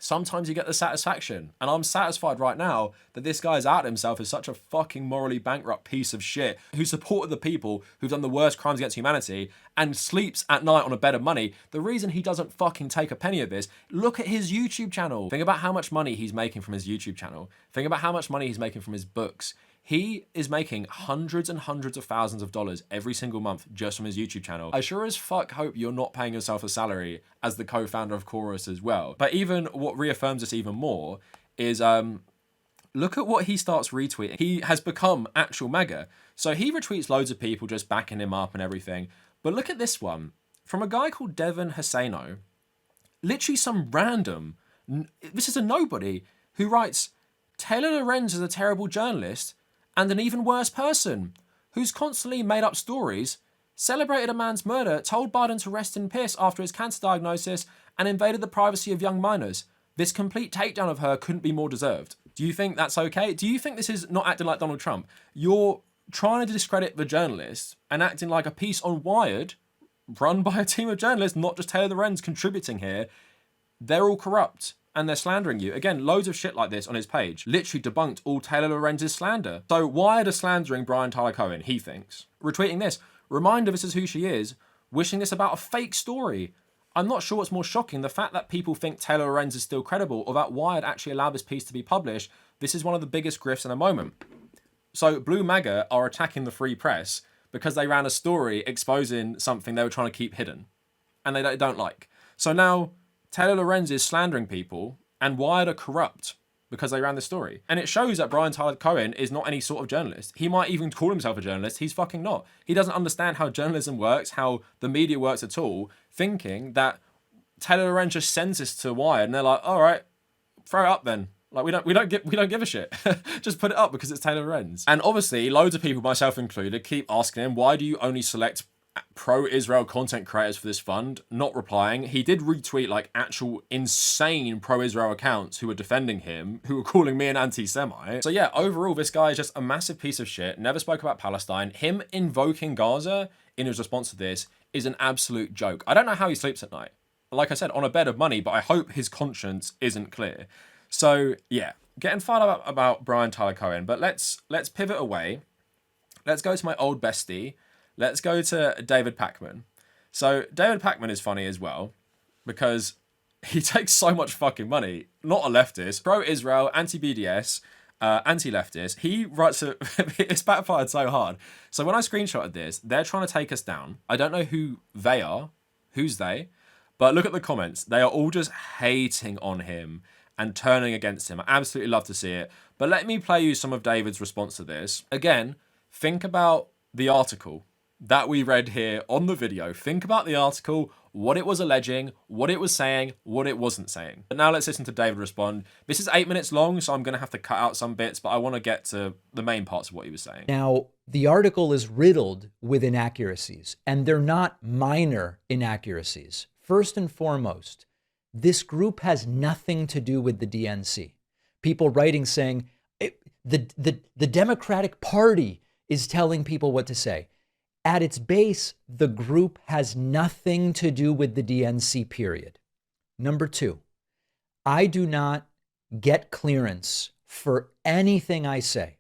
Sometimes you get the satisfaction. And I'm satisfied right now that this guy's out himself as such a fucking morally bankrupt piece of shit who supported the people who've done the worst crimes against humanity and sleeps at night on a bed of money. The reason he doesn't fucking take a penny of this, look at his YouTube channel. Think about how much money he's making from his YouTube channel. Think about how much money he's making from his books. He is making hundreds and hundreds of thousands of dollars every single month just from his YouTube channel. I sure as fuck hope you're not paying yourself a salary as the co-founder of Chorus as well. But even what reaffirms this even more is look at what he starts retweeting. He has become actual MAGA. So he retweets loads of people just backing him up and everything. But look at this one from a guy called Devin Hussaino. Literally some random, this is a nobody, who writes, Taylor Lorenz is a terrible journalist and an even worse person, who's constantly made up stories, celebrated a man's murder, told Biden to rest in peace after his cancer diagnosis, and invaded the privacy of young minors. This complete takedown of her couldn't be more deserved. Do you think that's okay? Do you think this is not acting like Donald Trump? You're trying to discredit the journalist and acting like a piece on Wired, run by a team of journalists, not just Taylor Lorenz contributing here. They're all corrupt. And they're slandering you. Again, loads of shit like this on his page. Literally debunked all Taylor Lorenz's slander. So Wired are slandering Brian Tyler Cohen, he thinks. Retweeting this, reminder this is who she is, wishing this about a fake story. I'm not sure what's more shocking, the fact that people think Taylor Lorenz is still credible or that Wired actually allowed this piece to be published. This is one of the biggest grifts in the moment. So Blue MAGA are attacking the free press because they ran a story exposing something they were trying to keep hidden. And they don't like. So now Taylor Lorenz is slandering people and Wired are corrupt because they ran the story. And it shows that Brian Tyler Cohen is not any sort of journalist. He might even call himself a journalist. He's fucking not. He doesn't understand how journalism works, how the media works at all, thinking that Taylor Lorenz just sends this to Wired and they're like, all right, throw it up then. Like we don't give a shit. Just put it up because it's Taylor Lorenz. And obviously, loads of people, myself included, keep asking him, why do you only select pro-Israel content creators for this fund? Not replying. He did retweet like actual insane pro-Israel accounts who were defending him, who were calling me an anti-Semite. So yeah, overall, this guy is just a massive piece of shit. Never spoke about Palestine. Him invoking Gaza in his response to this is an absolute joke. I don't know how he sleeps at night. Like I said, on a bed of money, but I hope his conscience isn't clear. So yeah, getting fired up about Brian Tyler Cohen, but let's pivot away. Let's go to my old bestie. Let's go to David Pakman. So David Pakman is funny as well because he takes so much fucking money. Not a leftist, pro-Israel, anti-BDS, anti-leftist. He writes it's backfired so hard. So when I screenshotted this, they're trying to take us down. I don't know who they are. Who's they? But look at the comments. They are all just hating on him and turning against him. I absolutely love to see it. But let me play you some of David's response to this. Again, think about the article that we read here on the video. Think about the article, what it was alleging, what it was saying, what it wasn't saying. But now let's listen to David respond. This is 8 minutes long, so I'm going to have to cut out some bits, but I want to get to the main parts of what he was saying. Now, the article is riddled with inaccuracies, and they're not minor inaccuracies. First and foremost, this group has nothing to do with the DNC. People writing saying the Democratic Party is telling people what to say. At its base, the group has nothing to do with the DNC, period. Number two, I do not get clearance for anything I say.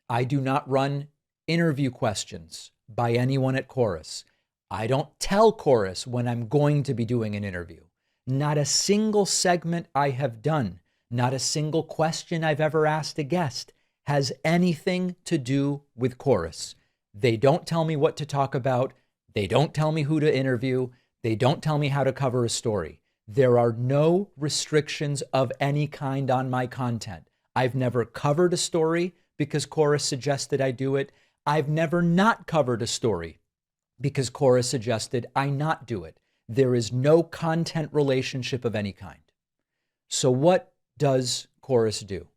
I do not run interview questions by anyone at Chorus. I don't tell Chorus when I'm going to be doing an interview. Not a single segment I have done, not a single question I've ever asked a guest has anything to do with Chorus. They don't tell me what to talk about. They don't tell me who to interview. They don't tell me how to cover a story. There are no restrictions of any kind on my content. I've never covered a story because Chorus suggested I do it. I've never not covered a story because Chorus suggested I not do it. There is no content relationship of any kind. So what does Chorus do?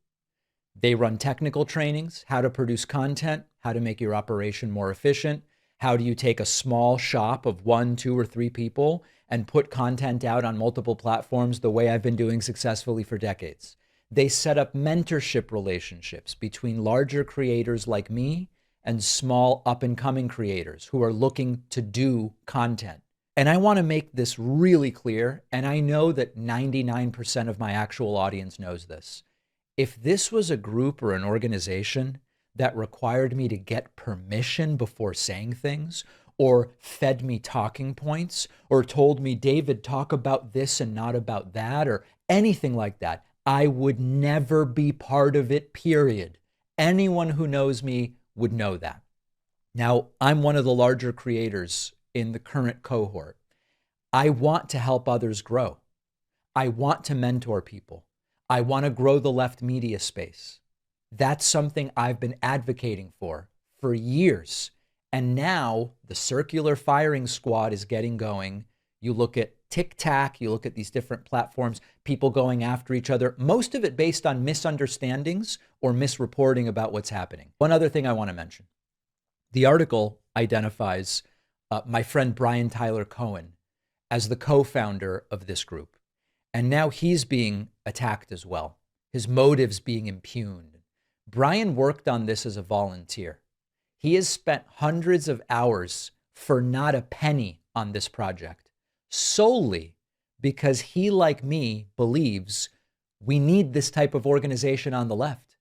They run technical trainings, how to produce content, how to make your operation more efficient. How do you take a small shop of 1, 2, or 3 people and put content out on multiple platforms the way I've been doing successfully for decades? They set up mentorship relationships between larger creators like me and small up-and-coming creators who are looking to do content. And I want to make this really clear, and I know that 99% of my actual audience knows this. If this was a group or an organization that required me to get permission before saying things, or fed me talking points, or told me, David, talk about this and not about that, or anything like that, I would never be part of it, period. Anyone who knows me would know that. Now, I'm one of the larger creators in the current cohort. I want to help others grow. I want to mentor people. I want to grow the left media space. That's something I've been advocating for years. And now the circular firing squad is getting going. You look at TikTok, you look at these different platforms, people going after each other, most of it based on misunderstandings or misreporting about what's happening. One other thing I want to mention. The article identifies my friend Brian Tyler Cohen as the co-founder of this group. And now he's being attacked as well. His motives being impugned. Brian worked on this as a volunteer. He has spent hundreds of hours for not a penny on this project, solely because he, like me, believes we need this type of organization on the left.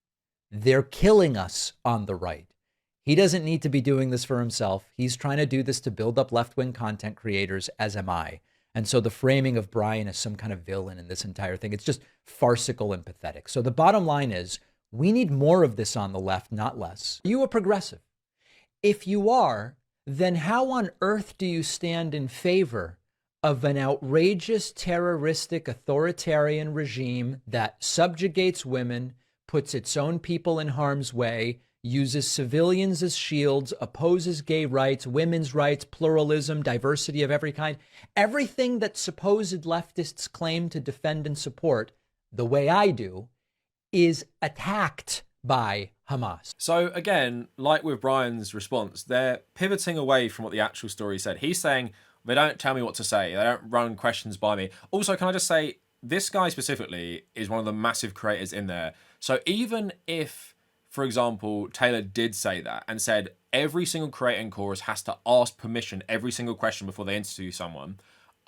They're killing us on the right. He doesn't need to be doing this for himself. He's trying to do this to build up left-wing content creators, as am I. And so the framing of Brian as some kind of villain in this entire thing, it's just farcical and pathetic. So the bottom line is, we need more of this on the left, not less. Are you a progressive? If you are, then how on earth do you stand in favor of an outrageous, terroristic, authoritarian regime that subjugates women, puts its own people in harm's way, uses civilians as shields, opposes gay rights, women's rights, pluralism, diversity of every kind, everything that supposed leftists claim to defend and support, the way I do, is attacked by Hamas. So again, like with Brian's response, they're pivoting away from what the actual story said. He's saying, they don't tell me what to say. They don't run questions by me. Also, can I just say, this guy specifically is one of the massive creators in there. So even if, for example, Taylor did say that and said every single creator in Chorus has to ask permission every single question before they interview someone,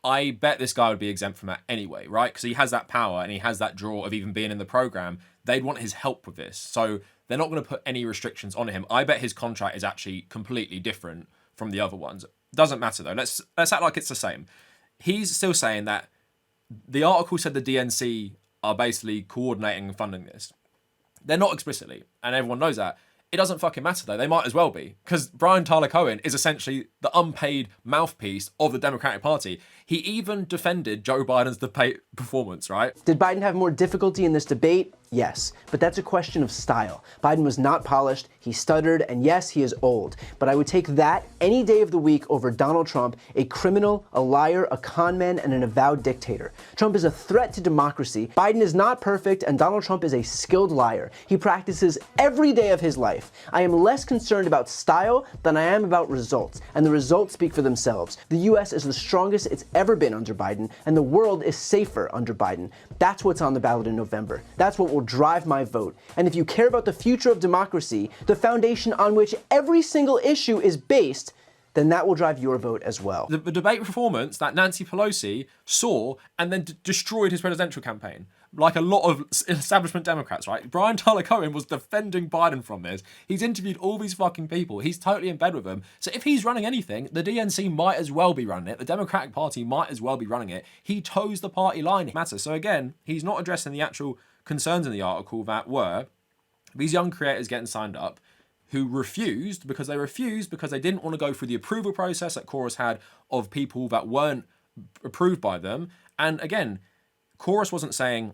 I bet this guy would be exempt from that anyway, right? Because he has that power and he has that draw of even being in the program. They'd want his help with this. So they're not going to put any restrictions on him. I bet his contract is actually completely different from the other ones. Doesn't matter though. Let's act like it's the same. He's still saying that the article said the DNC are basically coordinating and funding this. They're not explicitly, and everyone knows that. It doesn't fucking matter though. They might as well be, because Tyler Cohen is essentially the unpaid mouthpiece of the Democratic Party. He even defended Joe Biden's debate performance, right? Did Biden have more difficulty in this debate? Yes, but that's a question of style. Biden was not polished, he stuttered, and yes, he is old. But I would take that any day of the week over Donald Trump, a criminal, a liar, a con man, and an avowed dictator. Trump is a threat to democracy. Biden is not perfect, and Donald Trump is a skilled liar. He practices every day of his life. I am less concerned about style than I am about results, and the results speak for themselves. The U.S. is the strongest it's ever been under Biden, and the world is safer under Biden. That's what's on the ballot in November. That's what will drive my vote. And if you care about the future of democracy, the foundation on which every single issue is based, then that will drive your vote as well. The debate performance that Nancy Pelosi saw and then destroyed his presidential campaign. Like a lot of establishment Democrats, right? Tyler Cohen was defending Biden from this. He's interviewed all these fucking people. He's totally in bed with them. So if he's running anything, the DNC might as well be running it. The Democratic Party might as well be running it. He toes the party line. It matters. So again, he's not addressing the actual concerns in the article that were these young creators getting signed up who refused because they didn't want to go through the approval process that Chorus had of people that weren't approved by them. And again, Chorus wasn't saying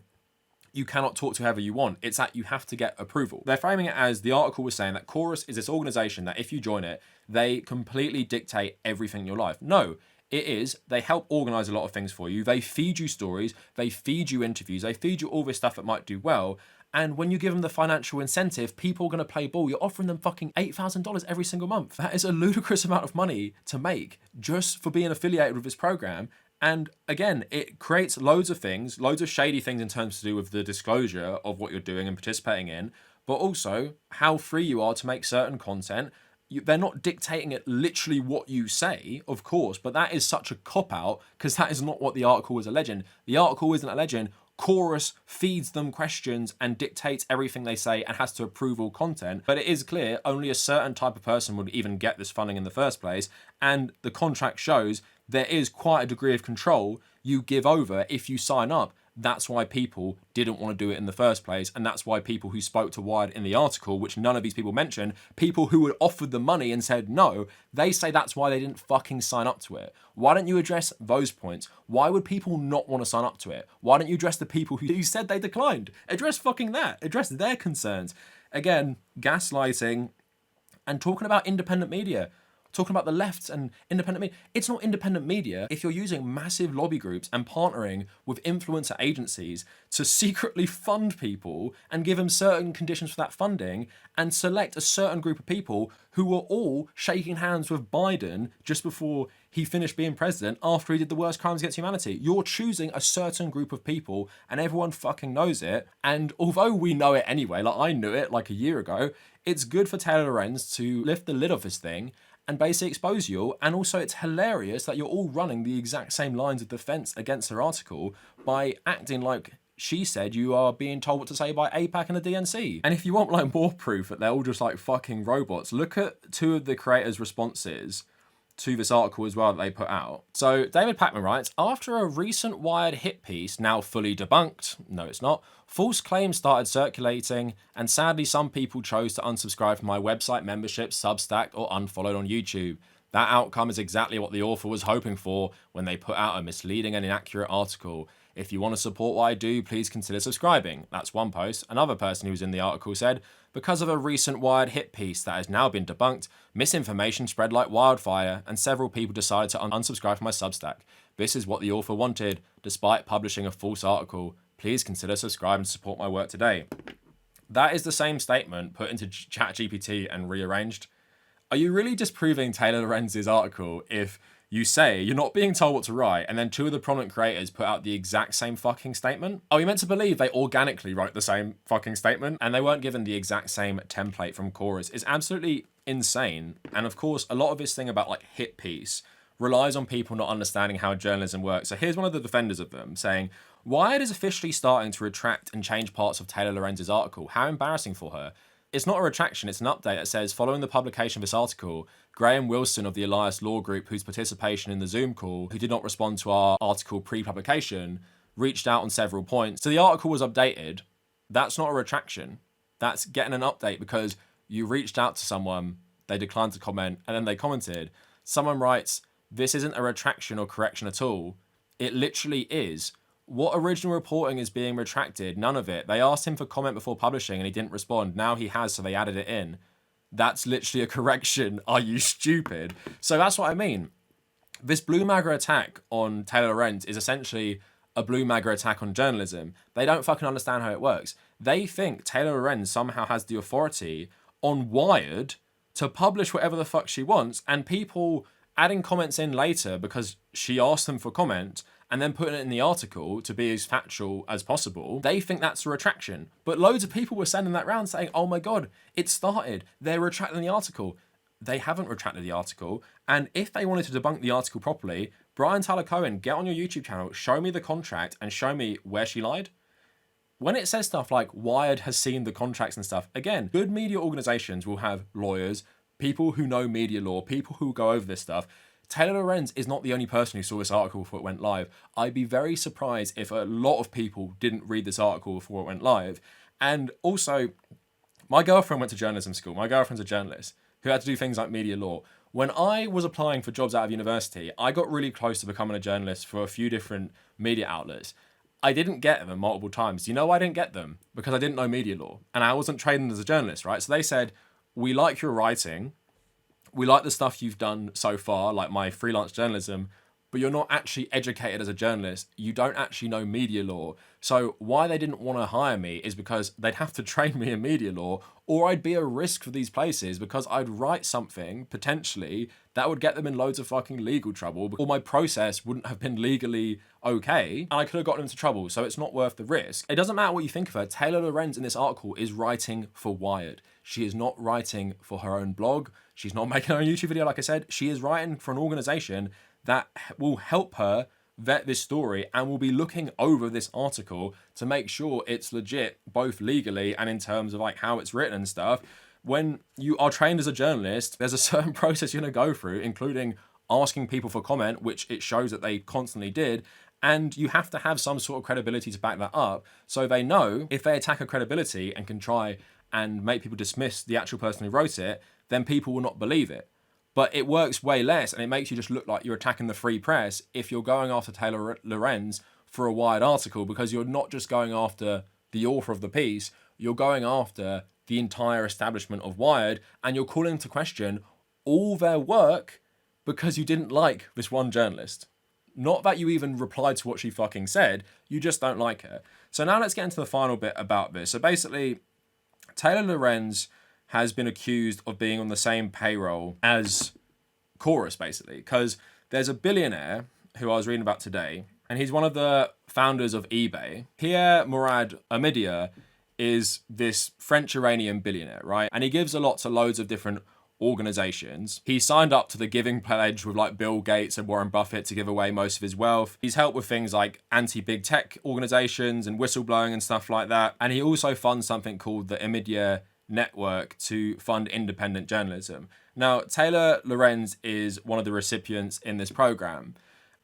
you cannot talk to whoever you want. It's that you have to get approval. They're framing it as the article was saying that Chorus is this organization that if you join it, they completely dictate everything in your life. No, it is. They help organize a lot of things for you. They feed you stories. They feed you interviews. They feed you all this stuff that might do well. And when you give them the financial incentive, people are going to play ball. You're offering them fucking $8,000 every single month. That is a ludicrous amount of money to make just for being affiliated with this program. And again, it creates loads of things, loads of shady things in terms to do with the disclosure of what you're doing and participating in, but also how free you are to make certain content. They're not dictating it literally what you say, of course, but that is such a cop-out because that is not what the article is alleging. The article isn't alleging Chorus feeds them questions and dictates everything they say and has to approve all content. But it is clear only a certain type of person would even get this funding in the first place. And the contract shows there is quite a degree of control you give over if you sign up. That's why people didn't want to do it in the first place. And that's why people who spoke to Wired in the article, which none of these people mentioned, people who were offered the money and said no, they say that's why they didn't fucking sign up to it. Why don't you address those points? Why would people not want to sign up to it? Why don't you address the people who said they declined? Address fucking that. Address their concerns. Again, gaslighting and talking about independent media. Talking about the left and independent media. It's not independent media if you're using massive lobby groups and partnering with influencer agencies to secretly fund people and give them certain conditions for that funding and select a certain group of people who were all shaking hands with Biden just before he finished being president after he did the worst crimes against humanity. You're choosing a certain group of people and everyone fucking knows it. And although we know it anyway, like I knew it like a year ago, it's good for Taylor Lorenz to lift the lid off this thing and basically expose you all. And also it's hilarious that you're all running the exact same lines of defense against her article by acting like she said you are being told what to say by AIPAC and the DNC. And if you want like more proof that they're all just like fucking robots, look at two of the creators' responses to this article as well that they put out. So David Pakman writes, after a recent Wired hit piece, now fully debunked, no it's not, false claims started circulating, and sadly some people chose to unsubscribe from my website membership, Substack, or unfollowed on YouTube. That outcome is exactly what the author was hoping for when they put out a misleading and inaccurate article. If you want to support what I do, please consider subscribing. That's one post. Another person who was in the article said, because of a recent Wired hit piece that has now been debunked, misinformation spread like wildfire and several people decided to unsubscribe from my Substack. This is what the author wanted, despite publishing a false article. Please consider subscribing to support my work today. That is the same statement put into ChatGPT and rearranged. Are you really disproving Taylor Lorenz's article if you say you're not being told what to write and then two of the prominent creators put out the exact same fucking statement? Are we meant to believe they organically wrote the same fucking statement and they weren't given the exact same template from Chorus? It's absolutely insane. And of course, a lot of this thing about like hit piece relies on people not understanding how journalism works. So here's one of the defenders of them saying, Wired is officially starting to retract and change parts of Taylor Lorenz's article. How embarrassing for her. It's not a retraction, it's an update that says, following the publication of this article, Graham Wilson of the Elias Law Group, whose participation in the Zoom call, who did not respond to our article pre-publication, reached out on several points. So the article was updated. That's not a retraction. That's getting an update because you reached out to someone, they declined to comment, and then they commented. Someone writes, "This isn't a retraction or correction at all. It literally is. What original reporting is being retracted? None of it. They asked him for comment before publishing and he didn't respond. Now he has, so they added it in. That's literally a correction. Are you stupid?" So that's what I mean. This Blue MAGA attack on Taylor Lorenz is essentially a Blue MAGA attack on journalism. They don't fucking understand how it works. They think Taylor Lorenz somehow has the authority on Wired to publish whatever the fuck she wants, and people adding comments in later because she asked them for comment and then putting it in the article to be as factual as possible, they think that's a retraction. But loads of people were sending that round saying, oh my God, it started. They're retracting the article. They haven't retracted the article. And if they wanted to debunk the article properly, Tyler Cohen, get on your YouTube channel, show me the contract and show me where she lied. When it says stuff like Wired has seen the contracts and stuff, again, good media organizations will have lawyers, people who know media law, people who go over this stuff. Taylor Lorenz is not the only person who saw this article before it went live. I'd be very surprised if a lot of people didn't read this article before it went live. And also, my girlfriend went to journalism school. My girlfriend's a journalist who had to do things like media law. When I was applying for jobs out of university, I got really close to becoming a journalist for a few different media outlets. I didn't get them multiple times. You know why I didn't get them? Because I didn't know media law. And I wasn't trained as a journalist, right? So they said, we like your writing. We like the stuff you've done so far, like my freelance journalism, but you're not actually educated as a journalist. You don't actually know media law. So why they didn't want to hire me is because they'd have to train me in media law, or I'd be a risk for these places because I'd write something, potentially, that would get them in loads of fucking legal trouble, or my process wouldn't have been legally okay, and I could have gotten into trouble, so it's not worth the risk. It doesn't matter what you think of her. Taylor Lorenz in this article is writing for Wired. She is not writing for her own blog. She's not making her own YouTube video, like I said. She is writing for an organization that will help her vet this story and will be looking over this article to make sure it's legit, both legally and in terms of like how it's written and stuff. When you are trained as a journalist, there's a certain process you're going to go through, including asking people for comment, which it shows that they constantly did. And you have to have some sort of credibility to back that up. So they know if they attack her credibility and can try and make people dismiss the actual person who wrote it, then people will not believe it. But it works way less, and it makes you just look like you're attacking the free press if you're going after Taylor Lorenz for a Wired article, because you're not just going after the author of the piece, you're going after the entire establishment of Wired, and you're calling into question all their work because you didn't like this one journalist. Not that you even replied to what she fucking said, you just don't like her. So now let's get into the final bit about this. So basically, Taylor Lorenz has been accused of being on the same payroll as Chorus, basically, because there's a billionaire who I was reading about today, and he's one of the founders of eBay. Pierre Muad'Dib is this French-Iranian billionaire, right? And he gives a lot to loads of different organizations. He signed up to the Giving Pledge with like Bill Gates and Warren Buffett to give away most of his wealth. He's helped with things like anti-big tech organizations and whistleblowing and stuff like that. And he also funds something called the Media Network to fund independent journalism. Now, Taylor Lorenz is one of the recipients in this program.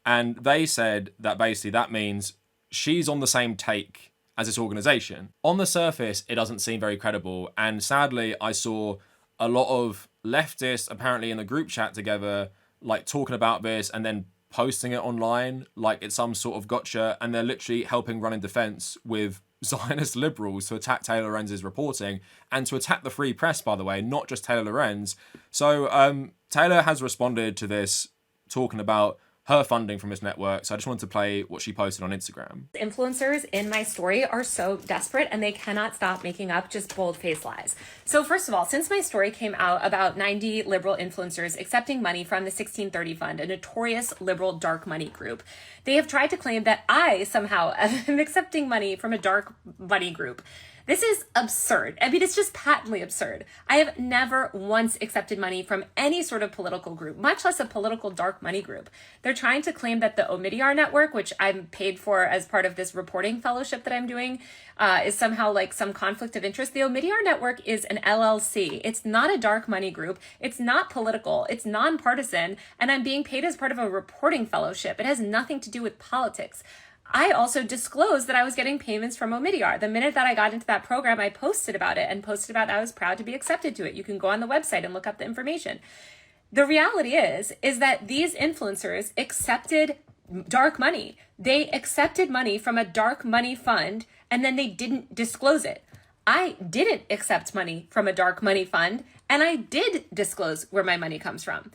And they said that basically that means she's on the same take as this organization. On the surface, it doesn't seem very credible. And sadly, I saw a lot of leftists apparently in the group chat together, like talking about this and then posting it online like it's some sort of gotcha, and they're literally helping run in defense with Zionist liberals to attack Taylor Lorenz's reporting and to attack the free press, by the way, not just Taylor Lorenz. So Taylor has responded to this, talking about her funding from this network. So I just wanted to play what she posted on Instagram. Influencers in my story are so desperate and they cannot stop making up just bold-faced lies. So first of all, since my story came out about 90 liberal influencers accepting money from the 1630 Fund, a notorious liberal dark money group, they have tried to claim that I somehow am accepting money from a dark money group. This is absurd. I mean, it's just patently absurd. I have never once accepted money from any sort of political group, much less a political dark money group. They're trying to claim that the Omidyar network, which I'm paid for as part of this reporting fellowship that I'm doing, is somehow like some conflict of interest. The Omidyar network is an LLC. It's not a dark money group. It's not political. It's nonpartisan. And I'm being paid as part of a reporting fellowship. It has nothing to do with politics. I also disclosed that I was getting payments from Omidyar. The minute that I got into that program, I posted about it and posted about I was proud to be accepted to it. You can go on the website and look up the information. The reality is that these influencers accepted dark money. They accepted money from a dark money fund, and then they didn't disclose it. I didn't accept money from a dark money fund, and I did disclose where my money comes from.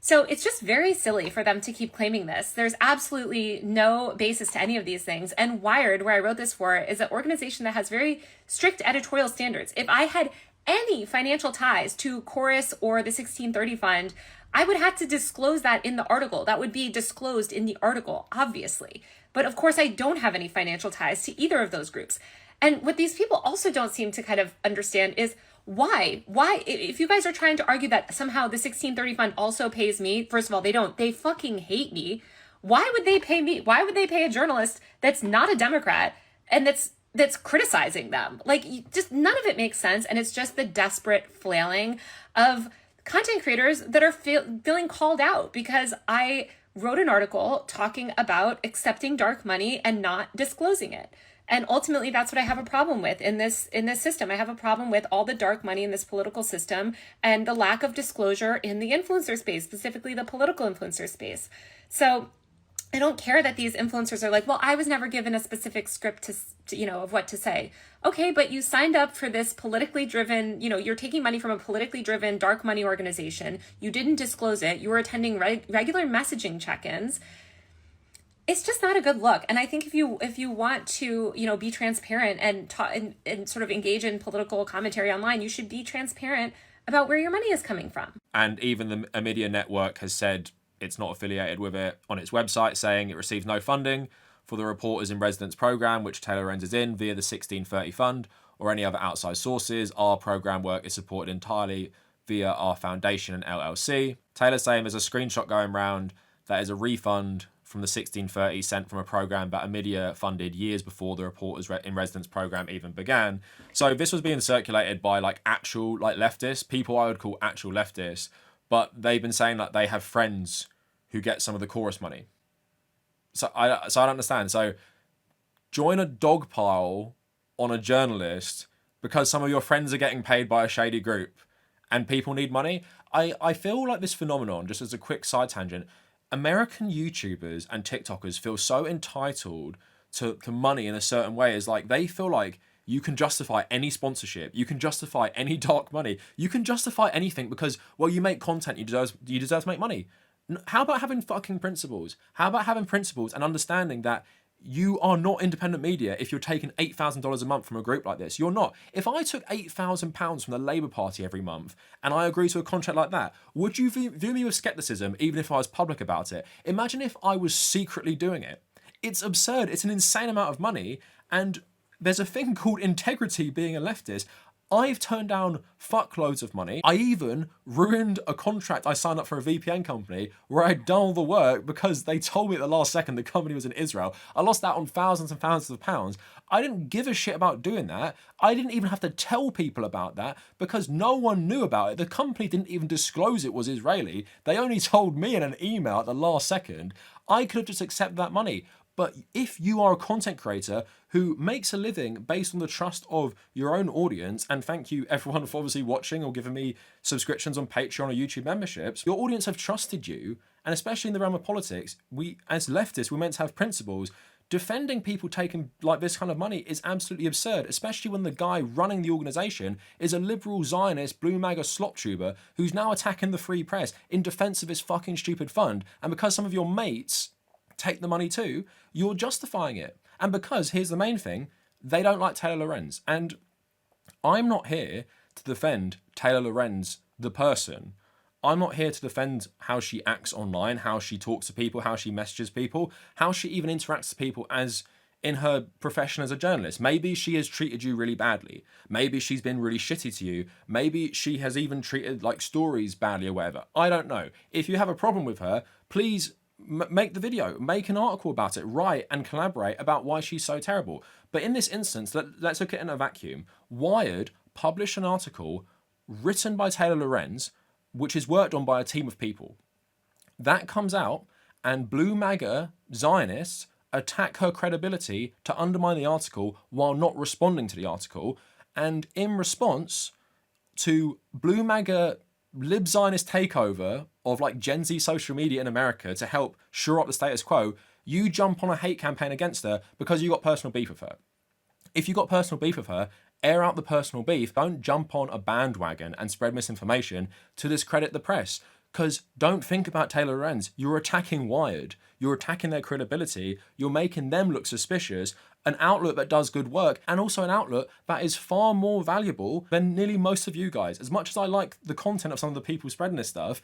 So it's just very silly for them to keep claiming this. There's absolutely no basis to any of these things. And Wired, where I wrote this for, is an organization that has very strict editorial standards. If I had any financial ties to Chorus or the 1630 Fund, I would have to disclose that in the article. That would be disclosed in the article, obviously. But of course, I don't have any financial ties to either of those groups. And what these people also don't seem to kind of understand is why, if you guys are trying to argue that somehow the 1630 Fund also pays me, first of all, they don't, they fucking hate me. Why would they pay me? Why would they pay a journalist that's not a Democrat and that's criticizing them? Like, just none of it makes sense. And it's just the desperate flailing of content creators that are feeling called out because I wrote an article talking about accepting dark money and not disclosing it. And ultimately, that's what I have a problem with in this system. I have a problem with all the dark money in this political system and the lack of disclosure in the influencer space, specifically the political influencer space. So I don't care that these influencers are like, well, I was never given a specific script to of what to say. Okay, but you signed up for this politically driven, you're taking money from a politically driven dark money organization. You didn't disclose it. You were attending regular messaging check-ins. It's just not a good look. And I think if you want to, be transparent and and sort of engage in political commentary online, you should be transparent about where your money is coming from. And even the Omidyar network has said it's not affiliated with it on its website, saying it receives no funding for the Reporters in Residence program, which Taylor Lorenz is in via the 1630 Fund or any other outside sources. Our program work is supported entirely via our foundation and LLC. Taylor's saying there's a screenshot going around that is a refund from the 1630 sent from a program that Omidyar funded years before the Reporters in Residence program even began. So this was being circulated by actual leftists, people I would call actual leftists, but they've been saying that they have friends who get some of the chorus money. So I don't understand. So join a dog pile on a journalist because some of your friends are getting paid by a shady group and people need money. I feel like this phenomenon, just as a quick side tangent, American YouTubers and TikTokers feel so entitled to money in a certain way. Is like they feel like you can justify any sponsorship, you can justify any dark money, you can justify anything because, well, you make content, you deserve to make money. How about having fucking principles? How about having principles and understanding that you are not independent media if you're taking $8,000 a month from a group like this? You're not. If I took £8,000 from the Labour Party every month and I agree to a contract like that, would you view me with skepticism even if I was public about it? Imagine if I was secretly doing it. It's absurd. It's an insane amount of money. And there's a thing called integrity being a leftist. I've turned down fuckloads of money. I even ruined a contract I signed up for a VPN company where I'd done all the work because they told me at the last second the company was in Israel. I lost out on thousands and thousands of pounds. I didn't give a shit about doing that. I didn't even have to tell people about that because no one knew about it. The company didn't even disclose it was Israeli. They only told me in an email at the last second. I could have just accepted that money. But if you are a content creator who makes a living based on the trust of your own audience, and thank you everyone for obviously watching or giving me subscriptions on Patreon or YouTube memberships, your audience have trusted you, and especially in the realm of politics, we as leftists, we're meant to have principles. Defending people taking this kind of money is absolutely absurd, especially when the guy running the organisation is a liberal Zionist blue MAGA slop tuber who's now attacking the free press in defence of his fucking stupid fund, and because some of your mates take the money too, you're justifying it. And because, here's the main thing, they don't like Taylor Lorenz. And I'm not here to defend Taylor Lorenz, the person. I'm not here to defend how she acts online, how she talks to people, how she messages people, how she even interacts with people as in her profession as a journalist. Maybe she has treated you really badly. Maybe she's been really shitty to you. Maybe she has even treated stories badly or whatever. I don't know. If you have a problem with her, please make the video, make an article about it, write and collaborate about why she's so terrible. But in this instance, let's look at it in a vacuum. Wired published an article written by Taylor Lorenz, which is worked on by a team of people. That comes out, and blue MAGA Zionists attack her credibility to undermine the article while not responding to the article. And in response to blue MAGA lib Zionist takeover of like Gen Z social media in America to help shore up the status quo, you jump on a hate campaign against her because you got personal beef with her. If you got personal beef with her, air out the personal beef. Don't jump on a bandwagon and spread misinformation to discredit the press. Because don't think about Taylor Lorenz. You're attacking Wired. You're attacking their credibility. You're making them look suspicious. An outlet that does good work, and also an outlet that is far more valuable than nearly most of you guys. As much as I like the content of some of the people spreading this stuff,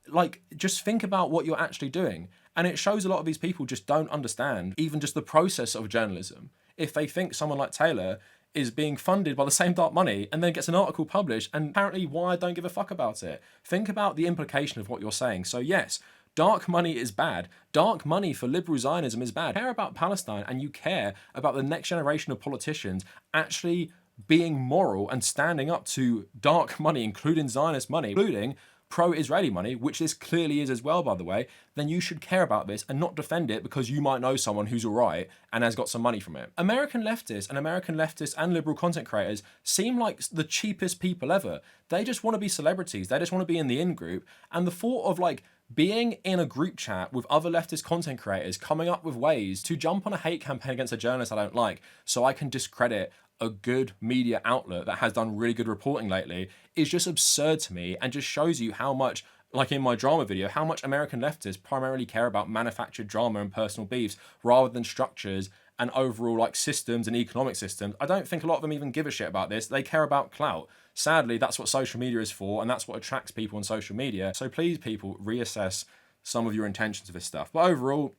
like, just think about what you're actually doing. And it shows a lot of these people just don't understand even just the process of journalism. If they think someone like Taylor is being funded by the same dark money and then gets an article published and apparently Wired don't give a fuck about it. Think about the implication of what you're saying. So yes, dark money is bad. Dark money for liberal Zionism is bad. You care about Palestine and you care about the next generation of politicians actually being moral and standing up to dark money, including Zionist money, including pro-Israeli money, which this clearly is as well, by the way, then you should care about this and not defend it because you might know someone who's all right and has got some money from it. American leftists and liberal content creators seem like the cheapest people ever. They just want to be celebrities. They just want to be in the in-group. And the thought of like being in a group chat with other leftist content creators, coming up with ways to jump on a hate campaign against a journalist I don't like so I can discredit a good media outlet that has done really good reporting lately is just absurd to me, and just shows you how much, like in my drama video, how much American leftists primarily care about manufactured drama and personal beefs rather than structures and overall like systems and economic systems. I don't think a lot of them even give a shit about this. They care about clout. Sadly, that's what social media is for, and that's what attracts people on social media. So please, people, reassess some of your intentions of this stuff. But overall,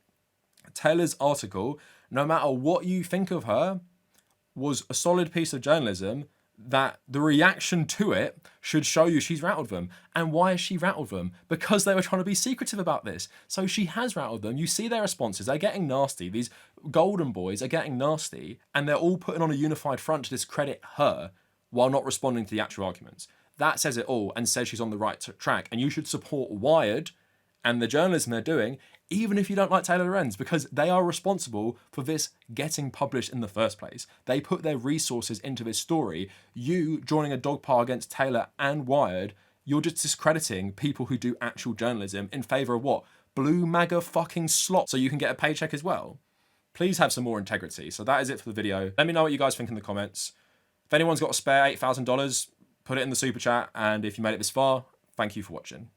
Taylor's article, no matter what you think of her, was a solid piece of journalism that the reaction to it should show you she's rattled them. And why has she rattled them? Because they were trying to be secretive about this. So she has rattled them. You see their responses. They're getting nasty. These golden boys are getting nasty, and they're all putting on a unified front to discredit her while not responding to the actual arguments. That says it all and says she's on the right track. And you should support Wired and the journalism they're doing, even if you don't like Taylor Lorenz, because they are responsible for this getting published in the first place. They put their resources into this story. You joining a dog pile against Taylor and Wired, you're just discrediting people who do actual journalism in favour of what? Blue MAGA fucking slot so you can get a paycheck as well. Please have some more integrity. So that is it for the video. Let me know what you guys think in the comments. If anyone's got a spare $8,000, put it in the super chat. And if you made it this far, thank you for watching.